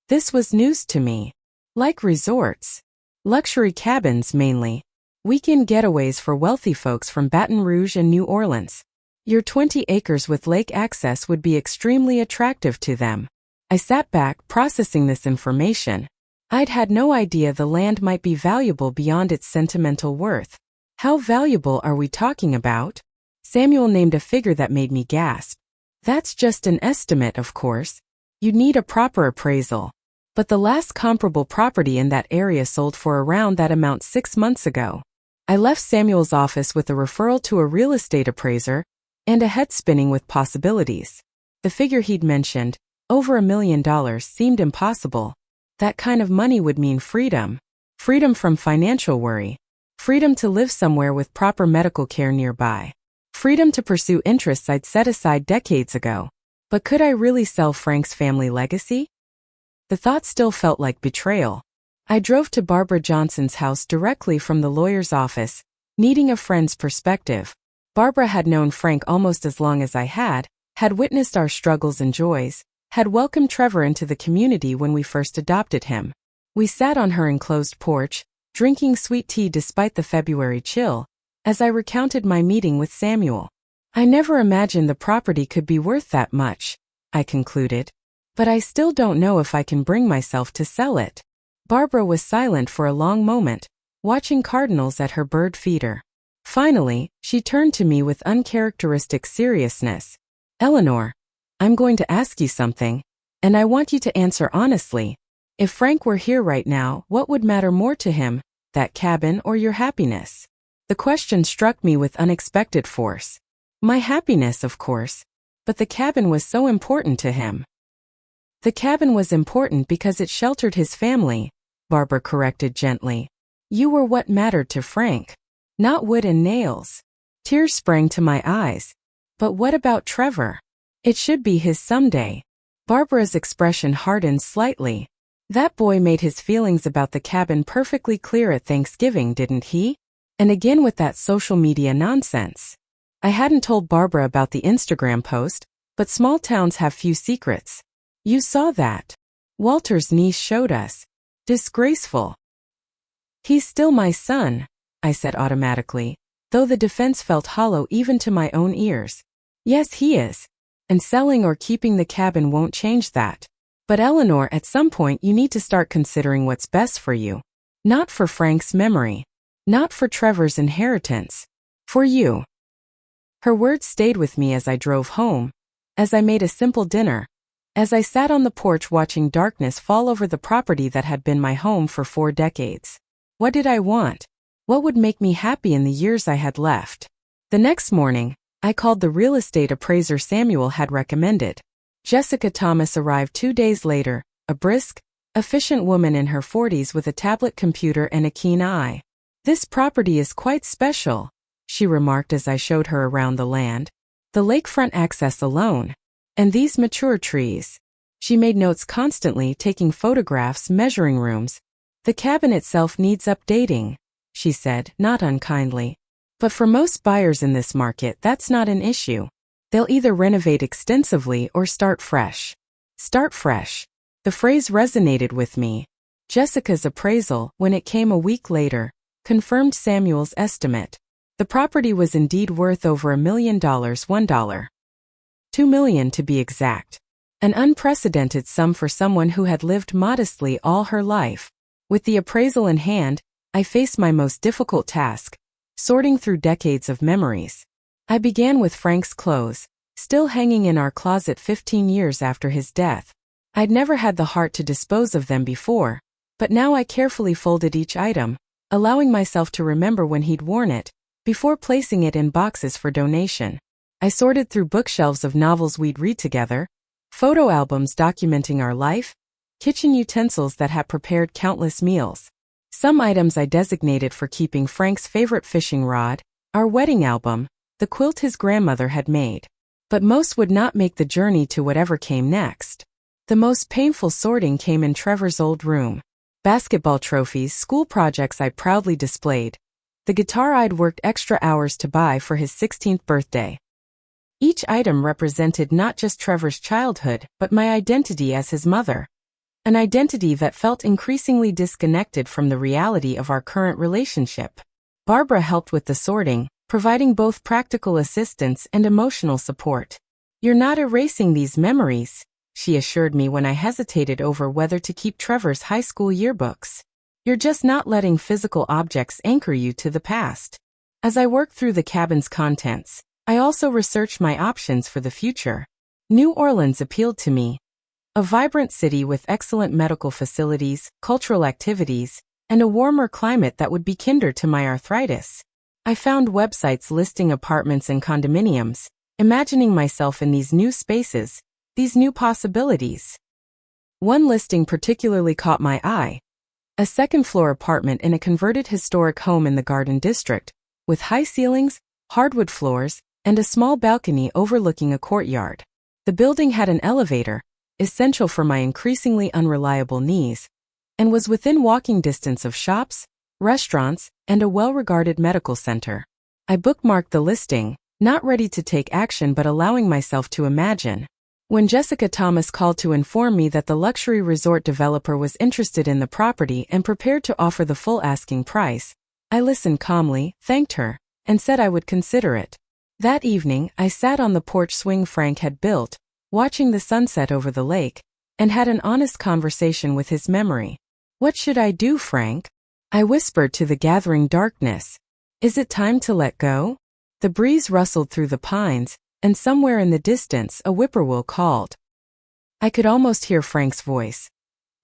This was news to me. Like resorts. Luxury cabins mainly. Weekend getaways for wealthy folks from Baton Rouge and New Orleans. Your 20 acres with lake access would be extremely attractive to them. I sat back, processing this information. I'd had no idea the land might be valuable beyond its sentimental worth. How valuable are we talking about? Samuel named a figure that made me gasp. That's just an estimate, of course. You'd need a proper appraisal. But the last comparable property in that area sold for around that amount 6 months ago. I left Samuel's office with a referral to a real estate appraiser and a head spinning with possibilities. The figure he'd mentioned, over $1 million, seemed impossible. That kind of money would mean freedom. Freedom from financial worry. Freedom to live somewhere with proper medical care nearby. Freedom to pursue interests I'd set aside decades ago. But could I really sell Frank's family legacy? The thought still felt like betrayal. I drove to Barbara Johnson's house directly from the lawyer's office, needing a friend's perspective. Barbara had known Frank almost as long as I had witnessed our struggles and joys, had welcomed Trevor into the community when we first adopted him. We sat on her enclosed porch, drinking sweet tea despite the February chill, as I recounted my meeting with Samuel. I never imagined the property could be worth that much, I concluded. But I still don't know if I can bring myself to sell it. Barbara was silent for a long moment, watching cardinals at her bird feeder. Finally, she turned to me with uncharacteristic seriousness. Eleanor, I'm going to ask you something, and I want you to answer honestly. If Frank were here right now, what would matter more to him, that cabin or your happiness? The question struck me with unexpected force. My happiness, of course, but the cabin was so important to him. The cabin was important because it sheltered his family, Barbara corrected gently. You were what mattered to Frank, not wood and nails. Tears sprang to my eyes. But what about Trevor? It should be his someday. Barbara's expression hardened slightly. That boy made his feelings about the cabin perfectly clear at Thanksgiving, didn't he? And again with that social media nonsense. I hadn't told Barbara about the Instagram post, but small towns have few secrets. You saw that. Walter's niece showed us. Disgraceful. He's still my son, I said automatically, though the defense felt hollow even to my own ears. Yes, he is. And selling or keeping the cabin won't change that. But Eleanor, at some point you need to start considering what's best for you. Not for Frank's memory. Not for Trevor's inheritance. For you. Her words stayed with me as I drove home, as I made a simple dinner, as I sat on the porch watching darkness fall over the property that had been my home for 4 decades. What did I want? What would make me happy in the years I had left? The next morning, I called the real estate appraiser Samuel had recommended. Jessica Thomas arrived 2 days later, a brisk, efficient woman in her 40s with a tablet computer and a keen eye. This property is quite special, she remarked as I showed her around the land. The lakefront access alone. And these mature trees. She made notes constantly, taking photographs, measuring rooms. The cabin itself needs updating, she said, not unkindly. But for most buyers in this market, that's not an issue. They'll either renovate extensively or start fresh. Start fresh. The phrase resonated with me. Jessica's appraisal, when it came a week later, confirmed Samuel's estimate. The property was indeed worth over $1 million, $2 million to be exact. An unprecedented sum for someone who had lived modestly all her life. With the appraisal in hand, I faced my most difficult task, sorting through decades of memories. I began with Frank's clothes, still hanging in our closet 15 years after his death. I'd never had the heart to dispose of them before, but now I carefully folded each item, allowing myself to remember when he'd worn it, before placing it in boxes for donation. I sorted through bookshelves of novels we'd read together, photo albums documenting our life, kitchen utensils that had prepared countless meals. Some items I designated for keeping: Frank's favorite fishing rod, our wedding album, the quilt his grandmother had made. But most would not make the journey to whatever came next. The most painful sorting came in Trevor's old room. Basketball trophies, school projects I proudly displayed, the guitar I'd worked extra hours to buy for his 16th birthday. Each item represented not just Trevor's childhood, but my identity as his mother. An identity that felt increasingly disconnected from the reality of our current relationship. Barbara helped with the sorting, providing both practical assistance and emotional support. You're not erasing these memories, she assured me when I hesitated over whether to keep Trevor's high school yearbooks. You're just not letting physical objects anchor you to the past. As I worked through the cabin's contents, I also researched my options for the future. New Orleans appealed to me. A vibrant city with excellent medical facilities, cultural activities, and a warmer climate that would be kinder to my arthritis. I found websites listing apartments and condominiums, imagining myself in these new spaces, these new possibilities. One listing particularly caught my eye. A second-floor apartment in a converted historic home in the Garden District, with high ceilings, hardwood floors, and a small balcony overlooking a courtyard. The building had an elevator, essential for my increasingly unreliable knees, and was within walking distance of shops, restaurants, and a well-regarded medical center. I bookmarked the listing, not ready to take action but allowing myself to imagine. When Jessica Thomas called to inform me that the luxury resort developer was interested in the property and prepared to offer the full asking price, I listened calmly, thanked her, and said I would consider it. That evening, I sat on the porch swing Frank had built, watching the sunset over the lake, and had an honest conversation with his memory. "What should I do, Frank?" I whispered to the gathering darkness. "Is it time to let go?" The breeze rustled through the pines, and somewhere in the distance a whippoorwill called. I could almost hear Frank's voice.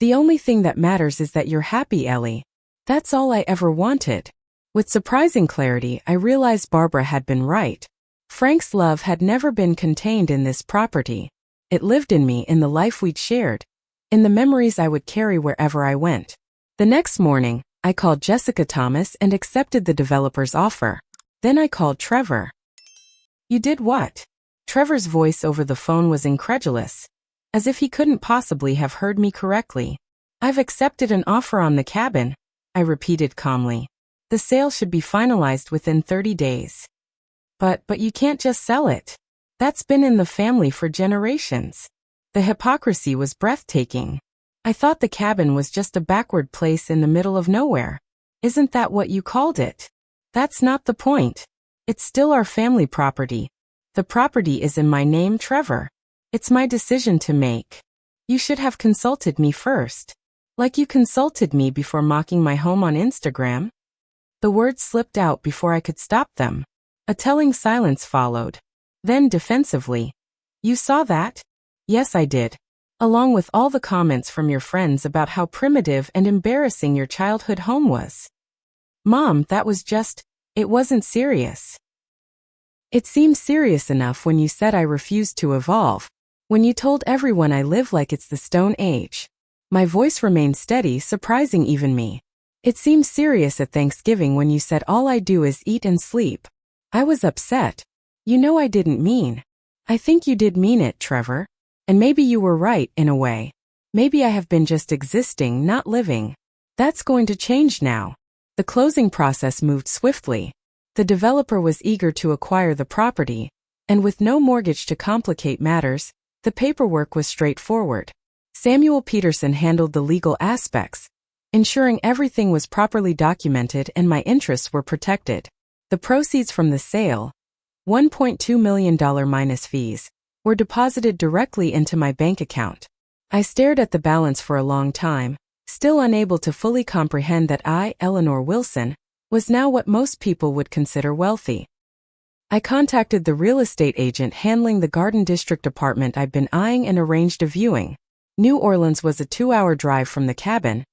"The only thing that matters is that you're happy, Ellie. That's all I ever wanted." With surprising clarity, I realized Barbara had been right. Frank's love had never been contained in this property. It lived in me, in the life we'd shared, in the memories I would carry wherever I went. The next morning, I called Jessica Thomas and accepted the developer's offer. Then I called Trevor. "You did what?" Trevor's voice over the phone was incredulous, as if he couldn't possibly have heard me correctly. "I've accepted an offer on the cabin," I repeated calmly. "The sale should be finalized within 30 days. But you can't just sell it. That's been in the family for generations." The hypocrisy was breathtaking. "I thought the cabin was just a backward place in the middle of nowhere. Isn't that what you called it?" "That's not the point. It's still our family property. The property is in my name, Trevor. It's my decision to make. You should have consulted me first. Like you consulted me before mocking my home on Instagram." The words slipped out before I could stop them. A telling silence followed. Then defensively, "You saw that?" "Yes, I did. Along with all the comments from your friends about how primitive and embarrassing your childhood home was." "Mom, it wasn't serious." "It seemed serious enough when you said I refused to evolve, when you told everyone I live like it's the Stone Age." My voice remained steady, surprising even me. "It seemed serious at Thanksgiving when you said all I do is eat and sleep." I was upset. "You know I didn't mean." "I think you did mean it, Trevor. And maybe you were right, in a way. Maybe I have been just existing, not living. That's going to change now." The closing process moved swiftly. The developer was eager to acquire the property, and with no mortgage to complicate matters, the paperwork was straightforward. Samuel Peterson handled the legal aspects, ensuring everything was properly documented and my interests were protected. The proceeds from the sale, $1.2 million minus fees, were deposited directly into my bank account. I stared at the balance for a long time, still unable to fully comprehend that I, Eleanor Wilson, was now what most people would consider wealthy. I contacted the real estate agent handling the Garden District apartment I'd been eyeing and arranged a viewing. New Orleans was a 2-hour drive from the cabin,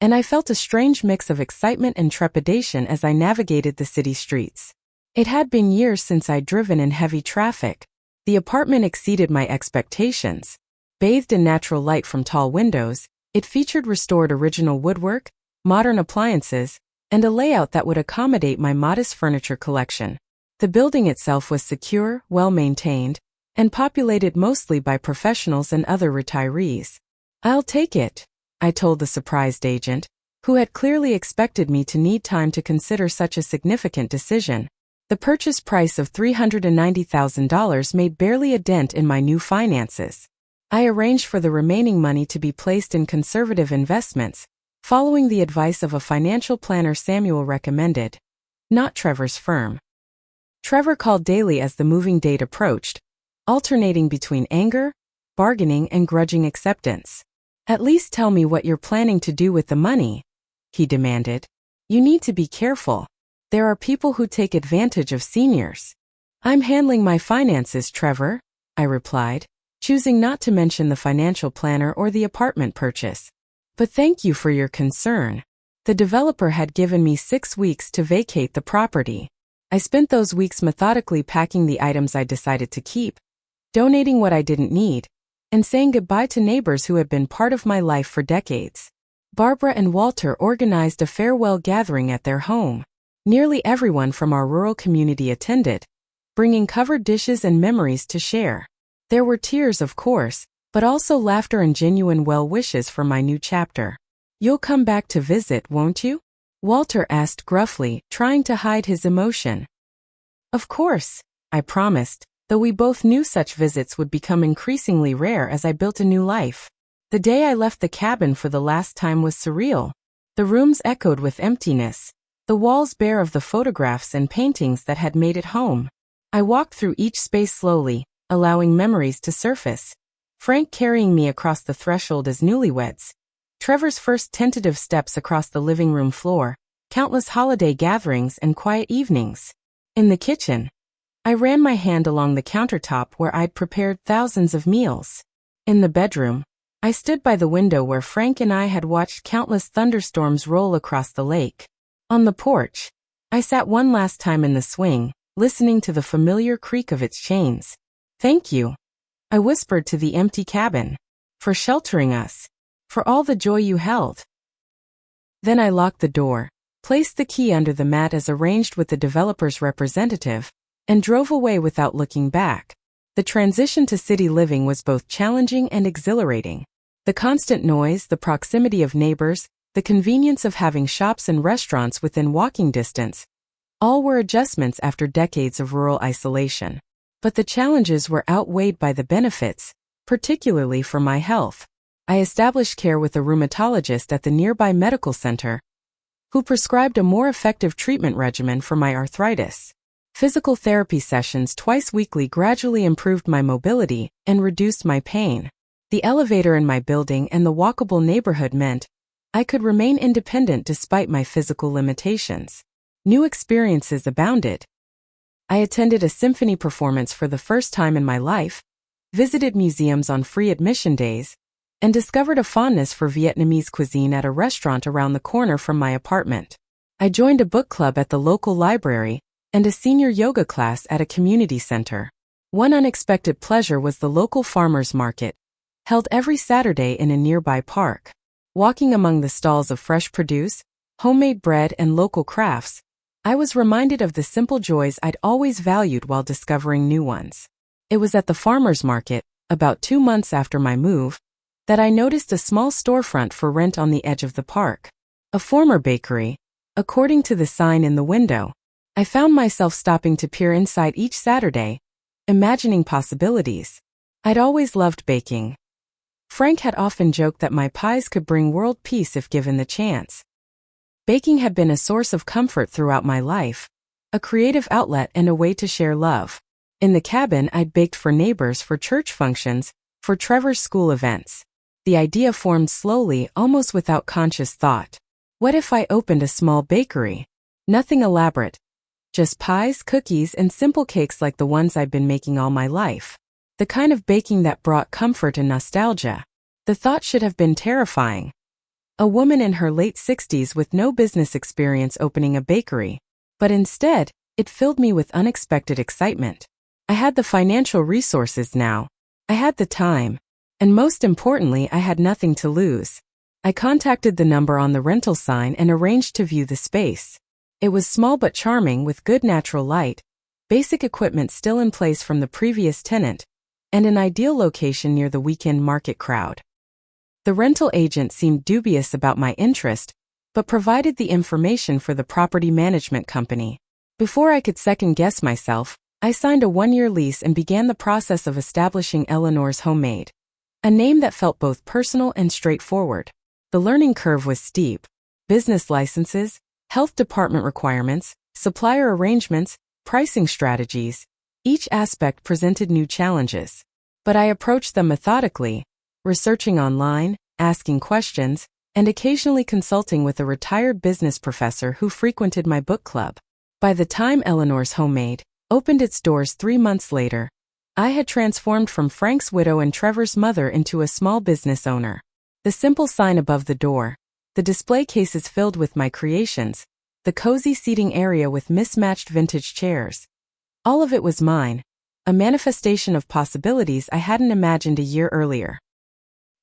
and I felt a strange mix of excitement and trepidation as I navigated the city streets. It had been years since I'd driven in heavy traffic. The apartment exceeded my expectations. Bathed in natural light from tall windows, it featured restored original woodwork, modern appliances, and a layout that would accommodate my modest furniture collection. The building itself was secure, well-maintained, and populated mostly by professionals and other retirees. "I'll take it," I told the surprised agent, who had clearly expected me to need time to consider such a significant decision. The purchase price of $390,000 made barely a dent in my new finances. I arranged for the remaining money to be placed in conservative investments, following the advice of a financial planner Samuel recommended, not Trevor's firm. Trevor called daily as the moving date approached, alternating between anger, bargaining, and grudging acceptance. "At least tell me what you're planning to do with the money," he demanded. "You need to be careful. There are people who take advantage of seniors." "I'm handling my finances, Trevor," I replied, choosing not to mention the financial planner or the apartment purchase. "But thank you for your concern." The developer had given me 6 weeks to vacate the property. I spent those weeks methodically packing the items I decided to keep, donating what I didn't need, and saying goodbye to neighbors who had been part of my life for decades. Barbara and Walter organized a farewell gathering at their home. Nearly everyone from our rural community attended, bringing covered dishes and memories to share. There were tears, of course, but also laughter and genuine well wishes for my new chapter. "You'll come back to visit, won't you?" Walter asked gruffly, trying to hide his emotion. "Of course," I promised, though we both knew such visits would become increasingly rare as I built a new life. The day I left the cabin for the last time was surreal. The rooms echoed with emptiness, the walls bare of the photographs and paintings that had made it home. I walked through each space slowly, allowing memories to surface. Frank carrying me across the threshold as newlyweds, Trevor's first tentative steps across the living room floor, countless holiday gatherings and quiet evenings. In the kitchen, I ran my hand along the countertop where I'd prepared thousands of meals. In the bedroom, I stood by the window where Frank and I had watched countless thunderstorms roll across the lake. On the porch, I sat one last time in the swing, listening to the familiar creak of its chains. "Thank you," I whispered to the empty cabin, "for sheltering us, for all the joy you held." Then I locked the door, placed the key under the mat as arranged with the developer's representative, and drove away without looking back. The transition to city living was both challenging and exhilarating. The constant noise, the proximity of neighbors, the convenience of having shops and restaurants within walking distance, all were adjustments after decades of rural isolation. But the challenges were outweighed by the benefits, particularly for my health. I established care with a rheumatologist at the nearby medical center, who prescribed a more effective treatment regimen for my arthritis. Physical therapy sessions twice weekly gradually improved my mobility and reduced my pain. The elevator in my building and the walkable neighborhood meant I could remain independent despite my physical limitations. New experiences abounded. I attended a symphony performance for the first time in my life, visited museums on free admission days, and discovered a fondness for Vietnamese cuisine at a restaurant around the corner from my apartment. I joined a book club at the local library and a senior yoga class at a community center. One unexpected pleasure was the local farmers market, held every Saturday in a nearby park. Walking among the stalls of fresh produce, homemade bread and local crafts, I was reminded of the simple joys I'd always valued while discovering new ones. It was at the farmers market, about 2 months after my move, that I noticed a small storefront for rent on the edge of the park. A former bakery, according to the sign in the window. I found myself stopping to peer inside each Saturday, imagining possibilities. I'd always loved baking. Frank had often joked that my pies could bring world peace if given the chance. Baking had been a source of comfort throughout my life, a creative outlet and a way to share love. In the cabin, I'd baked for neighbors, for church functions, for Trevor's school events. The idea formed slowly, almost without conscious thought. What if I opened a small bakery? Nothing elaborate. Just pies, cookies, and simple cakes like the ones I'd been making all my life. The kind of baking that brought comfort and nostalgia. The thought should have been terrifying. A woman in her late 60s with no business experience opening a bakery. But instead, it filled me with unexpected excitement. I had the financial resources now. I had the time. And most importantly, I had nothing to lose. I contacted the number on the rental sign and arranged to view the space. It was small but charming with good natural light, basic equipment still in place from the previous tenant, and an ideal location near the weekend market crowd. The rental agent seemed dubious about my interest, but provided the information for the property management company. Before I could second-guess myself, I signed a 1-year lease and began the process of establishing Eleanor's Homemade, a name that felt both personal and straightforward. The learning curve was steep. Business licenses, health department requirements, supplier arrangements, pricing strategies. Each aspect presented new challenges. But I approached them methodically, researching online, asking questions, and occasionally consulting with a retired business professor who frequented my book club. By the time Eleanor's Homemade opened its doors 3 months later, I had transformed from Frank's widow and Trevor's mother into a small business owner. The simple sign above the door, the display cases filled with my creations, the cozy seating area with mismatched vintage chairs. All of it was mine, a manifestation of possibilities I hadn't imagined a year earlier.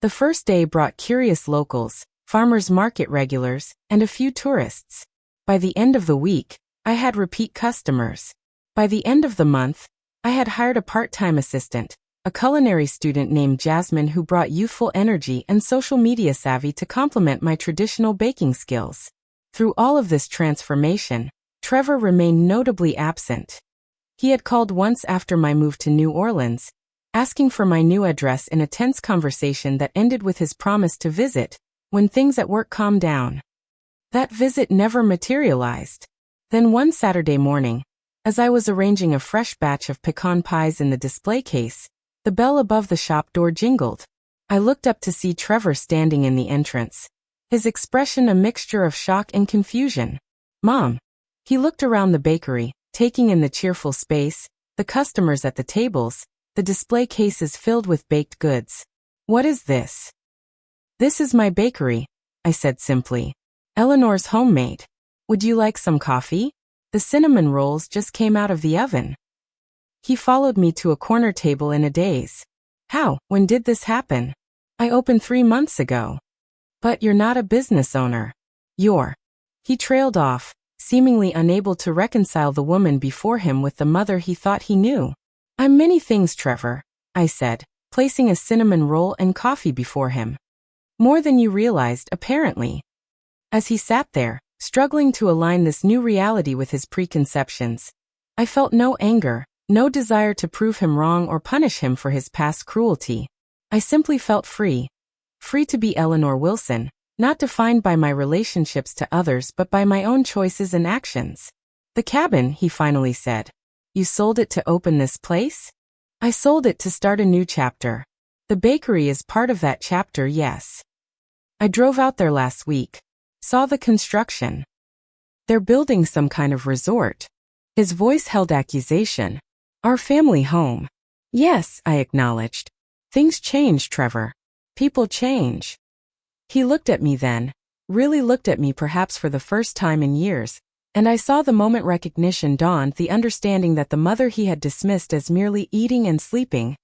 The first day brought curious locals, farmers market regulars, and a few tourists. By the end of the week, I had repeat customers. By the end of the month, I had hired a part-time assistant, a culinary student named Jasmine who brought youthful energy and social media savvy to complement my traditional baking skills. Through all of this transformation, Trevor remained notably absent. He had called once after my move to New Orleans, asking for my new address in a tense conversation that ended with his promise to visit when things at work calmed down. That visit never materialized. Then one Saturday morning, as I was arranging a fresh batch of pecan pies in the display case, the bell above the shop door jingled. I looked up to see Trevor standing in the entrance, his expression a mixture of shock and confusion. "Mom." He looked around the bakery, taking in the cheerful space, the customers at the tables, the display cases filled with baked goods. "What is this?" "This is my bakery," I said simply. "Eleanor's homemade. Would you like some coffee? The cinnamon rolls just came out of the oven." He followed me to a corner table in a daze. "How? When did this happen?" "I opened 3 months ago." "But you're not a business owner. You're..." He trailed off, seemingly unable to reconcile the woman before him with the mother he thought he knew. "I'm many things, Trevor," I said, placing a cinnamon roll and coffee before him. "More than you realized, apparently." As he sat there, struggling to align this new reality with his preconceptions, I felt no anger, no desire to prove him wrong or punish him for his past cruelty. I simply felt free. Free to be Eleanor Wilson, not defined by my relationships to others but by my own choices and actions. "The cabin," he finally said. "You sold it to open this place?" "I sold it to start a new chapter. The bakery is part of that chapter, yes. I drove out there last week. Saw the construction. They're building some kind of resort." His voice held accusation. "Our family home." "Yes," I acknowledged. "Things change, Trevor. People change." He looked at me then, really looked at me perhaps for the first time in years, and I saw the moment recognition dawned, the understanding that the mother he had dismissed as merely eating and sleeping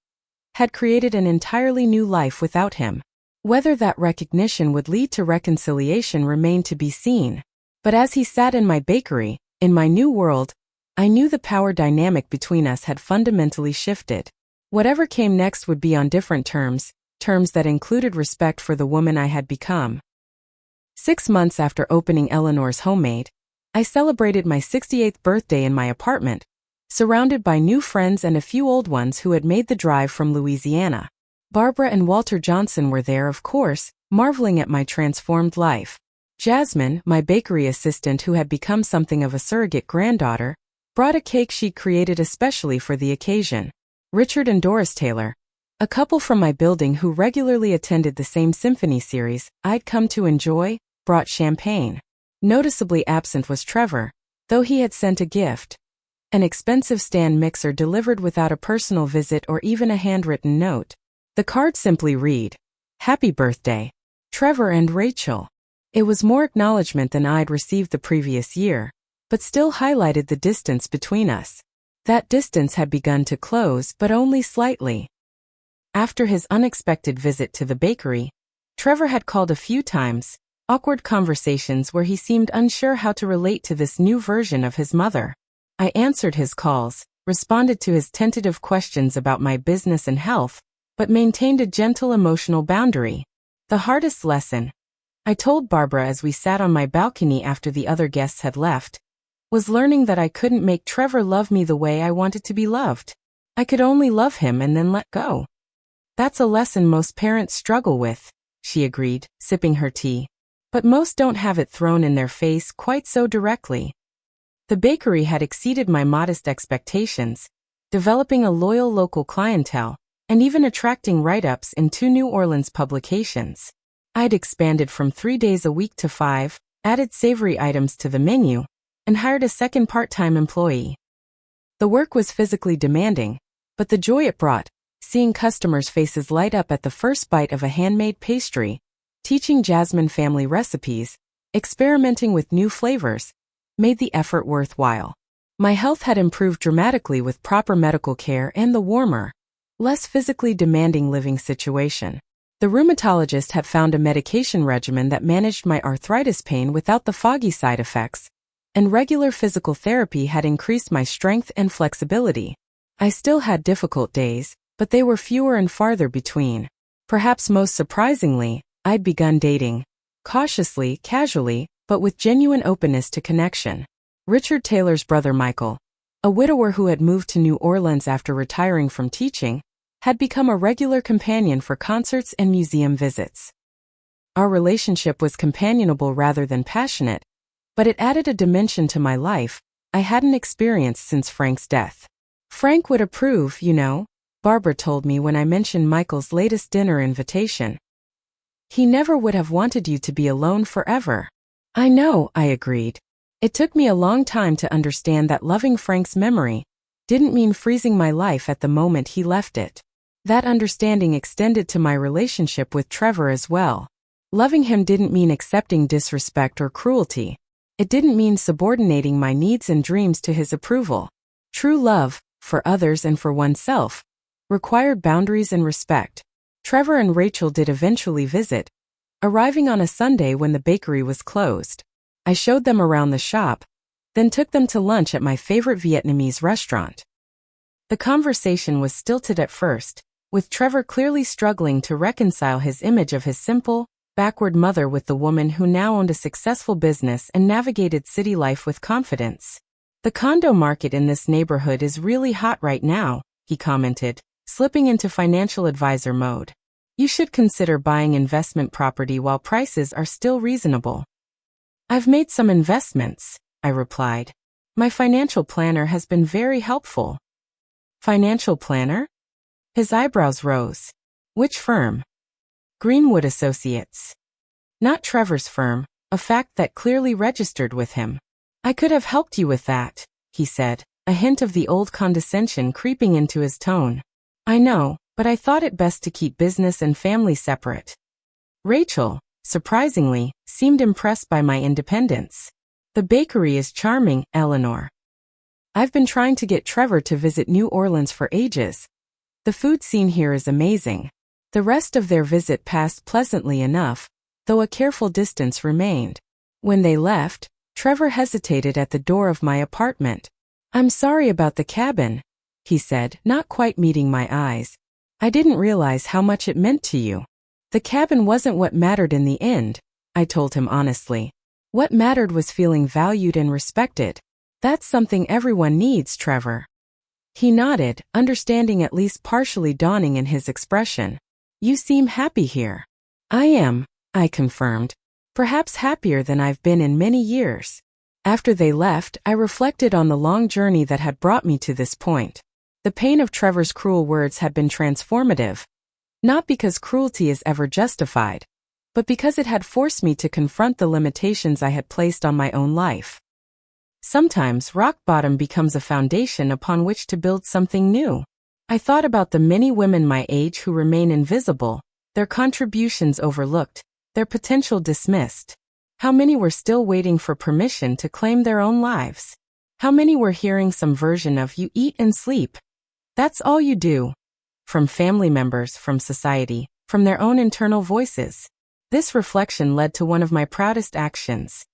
had created an entirely new life without him. Whether that recognition would lead to reconciliation remained to be seen. But as he sat in my bakery, in my new world, I knew the power dynamic between us had fundamentally shifted. Whatever came next would be on different terms, terms that included respect for the woman I had become. 6 months after opening Eleanor's Homemade, I celebrated my 68th birthday in my apartment, surrounded by new friends and a few old ones who had made the drive from Louisiana. Barbara and Walter Johnson were there, of course, marveling at my transformed life. Jasmine, my bakery assistant who had become something of a surrogate granddaughter, brought a cake she'd created especially for the occasion. Richard and Doris Taylor, a couple from my building who regularly attended the same symphony series I'd come to enjoy, brought champagne. Noticeably absent was Trevor, though he had sent a gift. An expensive stand mixer delivered without a personal visit or even a handwritten note. The card simply read, "Happy birthday, Trevor and Rachel." It was more acknowledgement than I'd received the previous year, but still highlighted the distance between us. That distance had begun to close, but only slightly. After his unexpected visit to the bakery, Trevor had called a few times, awkward conversations where he seemed unsure how to relate to this new version of his mother. I answered his calls, responded to his tentative questions about my business and health, but maintained a gentle emotional boundary. The hardest lesson, I told Barbara as we sat on my balcony after the other guests had left, was learning that I couldn't make Trevor love me the way I wanted to be loved. I could only love him and then let go. "That's a lesson most parents struggle with," she agreed, sipping her tea. "But most don't have it thrown in their face quite so directly." The bakery had exceeded my modest expectations, developing a loyal local clientele, and even attracting write-ups in 2 New Orleans publications. I'd expanded from 3 days a week to 5, added savory items to the menu, and hired a second part-time employee. The work was physically demanding, but the joy it brought, seeing customers' faces light up at the first bite of a handmade pastry, teaching Jasmine family recipes, experimenting with new flavors, made the effort worthwhile. My health had improved dramatically with proper medical care and the warmer, less physically demanding living situation. The rheumatologist had found a medication regimen that managed my arthritis pain without the foggy side effects, and regular physical therapy had increased my strength and flexibility. I still had difficult days, but they were fewer and farther between. Perhaps most surprisingly, I'd begun dating. Cautiously, casually, but with genuine openness to connection. Richard Taylor's brother Michael, a widower who had moved to New Orleans after retiring from teaching, had become a regular companion for concerts and museum visits. Our relationship was companionable rather than passionate, but it added a dimension to my life I hadn't experienced since Frank's death. Frank would approve, you know, Barbara told me when I mentioned Michael's latest dinner invitation. He never would have wanted you to be alone forever. I know, I agreed. It took me a long time to understand that loving Frank's memory didn't mean freezing my life at the moment he left it. That understanding extended to my relationship with Trevor as well. Loving him didn't mean accepting disrespect or cruelty. It didn't mean subordinating my needs and dreams to his approval. True love, for others and for oneself, required boundaries and respect. Trevor and Rachel did eventually visit, arriving on a Sunday when the bakery was closed. I showed them around the shop, then took them to lunch at my favorite Vietnamese restaurant. The conversation was stilted at first, with Trevor clearly struggling to reconcile his image of his simple, backward mother with the woman who now owned a successful business and navigated city life with confidence. The condo market in this neighborhood is really hot right now, he commented, slipping into financial advisor mode. You should consider buying investment property while prices are still reasonable. I've made some investments, I replied. My financial planner has been very helpful. Financial planner? His eyebrows rose. Which firm? Greenwood Associates. Not Trevor's firm, a fact that clearly registered with him. I could have helped you with that, he said, a hint of the old condescension creeping into his tone. I know, but I thought it best to keep business and family separate. Rachel, surprisingly, seemed impressed by my independence. The bakery is charming, Eleanor. I've been trying to get Trevor to visit New Orleans for ages. The food scene here is amazing. The rest of their visit passed pleasantly enough, though a careful distance remained. When they left, Trevor hesitated at the door of my apartment. I'm sorry about the cabin, he said, not quite meeting my eyes. I didn't realize how much it meant to you. The cabin wasn't what mattered in the end, I told him honestly. What mattered was feeling valued and respected. That's something everyone needs, Trevor. He nodded, understanding at least partially dawning in his expression. You seem happy here. I am, I confirmed. Perhaps happier than I've been in many years. After they left, I reflected on the long journey that had brought me to this point. The pain of Trevor's cruel words had been transformative. Not because cruelty is ever justified, but because it had forced me to confront the limitations I had placed on my own life. Sometimes rock bottom becomes a foundation upon which to build something new. I thought about the many women my age who remain invisible, their contributions overlooked, their potential dismissed. How many were still waiting for permission to claim their own lives? How many were hearing some version of "you eat and sleep. That's all you do." From family members, from society, from their own internal voices. This reflection led to one of my proudest actions.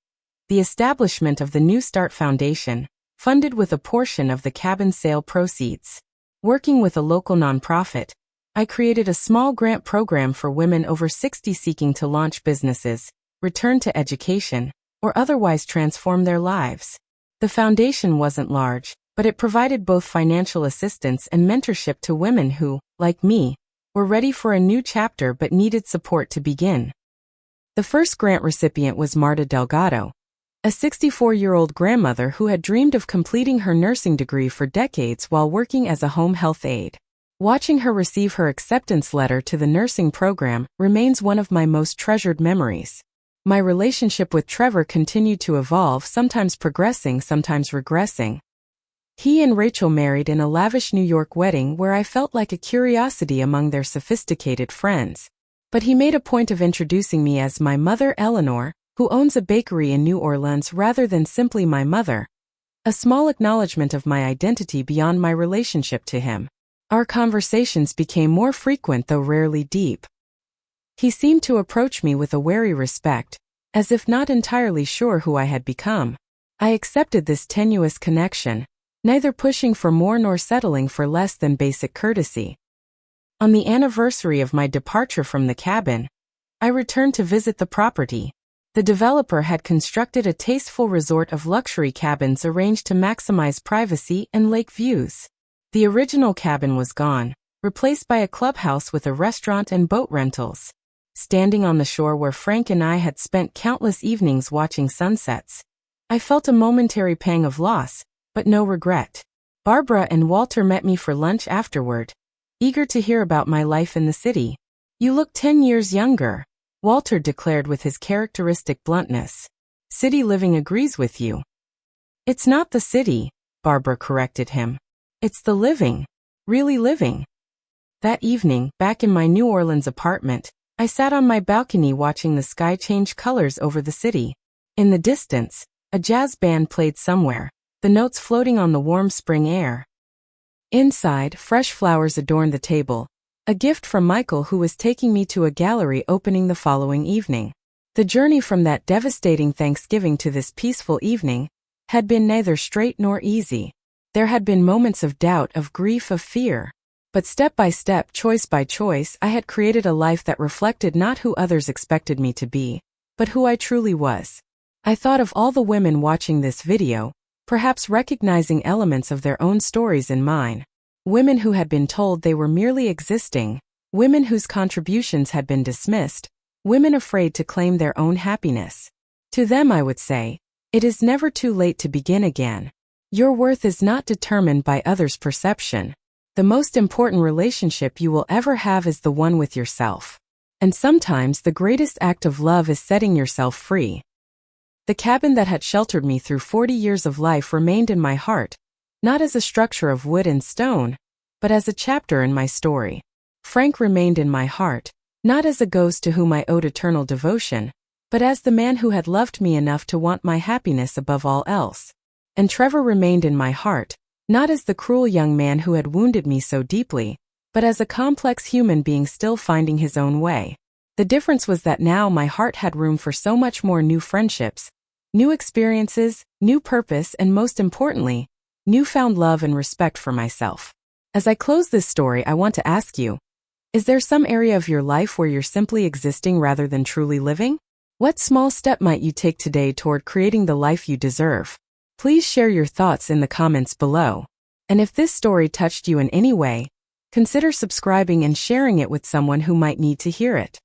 The establishment of the New Start Foundation, funded with a portion of the cabin sale proceeds. Working with a local nonprofit, I created a small grant program for women over 60 seeking to launch businesses, return to education, or otherwise transform their lives. The foundation wasn't large, but it provided both financial assistance and mentorship to women who, like me, were ready for a new chapter but needed support to begin. The first grant recipient was Marta Delgado, a 64-year-old grandmother who had dreamed of completing her nursing degree for decades while working as a home health aide. Watching her receive her acceptance letter to the nursing program remains one of my most treasured memories. My relationship with Trevor continued to evolve, sometimes progressing, sometimes regressing. He and Rachel married in a lavish New York wedding where I felt like a curiosity among their sophisticated friends. But he made a point of introducing me as my mother Eleanor, who owns a bakery in New Orleans, rather than simply my mother. A small acknowledgement of my identity beyond my relationship to him. Our conversations became more frequent though rarely deep. He seemed to approach me with a wary respect, as if not entirely sure who I had become. I accepted this tenuous connection, neither pushing for more nor settling for less than basic courtesy. On the anniversary of my departure from the cabin, I returned to visit the property. The developer had constructed a tasteful resort of luxury cabins arranged to maximize privacy and lake views. The original cabin was gone, replaced by a clubhouse with a restaurant and boat rentals. Standing on the shore where Frank and I had spent countless evenings watching sunsets, I felt a momentary pang of loss, but no regret. Barbara and Walter met me for lunch afterward, eager to hear about my life in the city. "You look 10 years younger," Walter declared with his characteristic bluntness. "City living agrees with you." "It's not the city," Barbara corrected him. "It's the living. Really living." That evening, back in my New Orleans apartment, I sat on my balcony watching the sky change colors over the city. In the distance, a jazz band played somewhere, the notes floating on the warm spring air. Inside, fresh flowers adorned the table, a gift from Michael, who was taking me to a gallery opening the following evening. The journey from that devastating Thanksgiving to this peaceful evening had been neither straight nor easy. There had been moments of doubt, of grief, of fear. But step by step, choice by choice, I had created a life that reflected not who others expected me to be, but who I truly was. I thought of all the women watching this video, perhaps recognizing elements of their own stories in mine. Women who had been told they were merely existing, women whose contributions had been dismissed, women afraid to claim their own happiness. To them I would say, it is never too late to begin again. Your worth is not determined by others' perception. The most important relationship you will ever have is the one with yourself. And sometimes the greatest act of love is setting yourself free. The cabin that had sheltered me through 40 years of life remained in my heart, not as a structure of wood and stone, but as a chapter in my story. Frank remained in my heart, not as a ghost to whom I owed eternal devotion, but as the man who had loved me enough to want my happiness above all else. And Trevor remained in my heart, not as the cruel young man who had wounded me so deeply, but as a complex human being still finding his own way. The difference was that now my heart had room for so much more new friendships, new experiences, new purpose, and most importantly, newfound love and respect for myself. As I close this story, I want to ask you, is there some area of your life where you're simply existing rather than truly living? What small step might you take today toward creating the life you deserve? Please share your thoughts in the comments below. And if this story touched you in any way, consider subscribing and sharing it with someone who might need to hear it.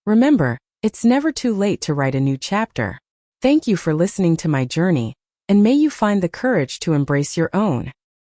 Remember, it's never too late to write a new chapter. Thank you for listening to my journey, and may you find the courage to embrace your own.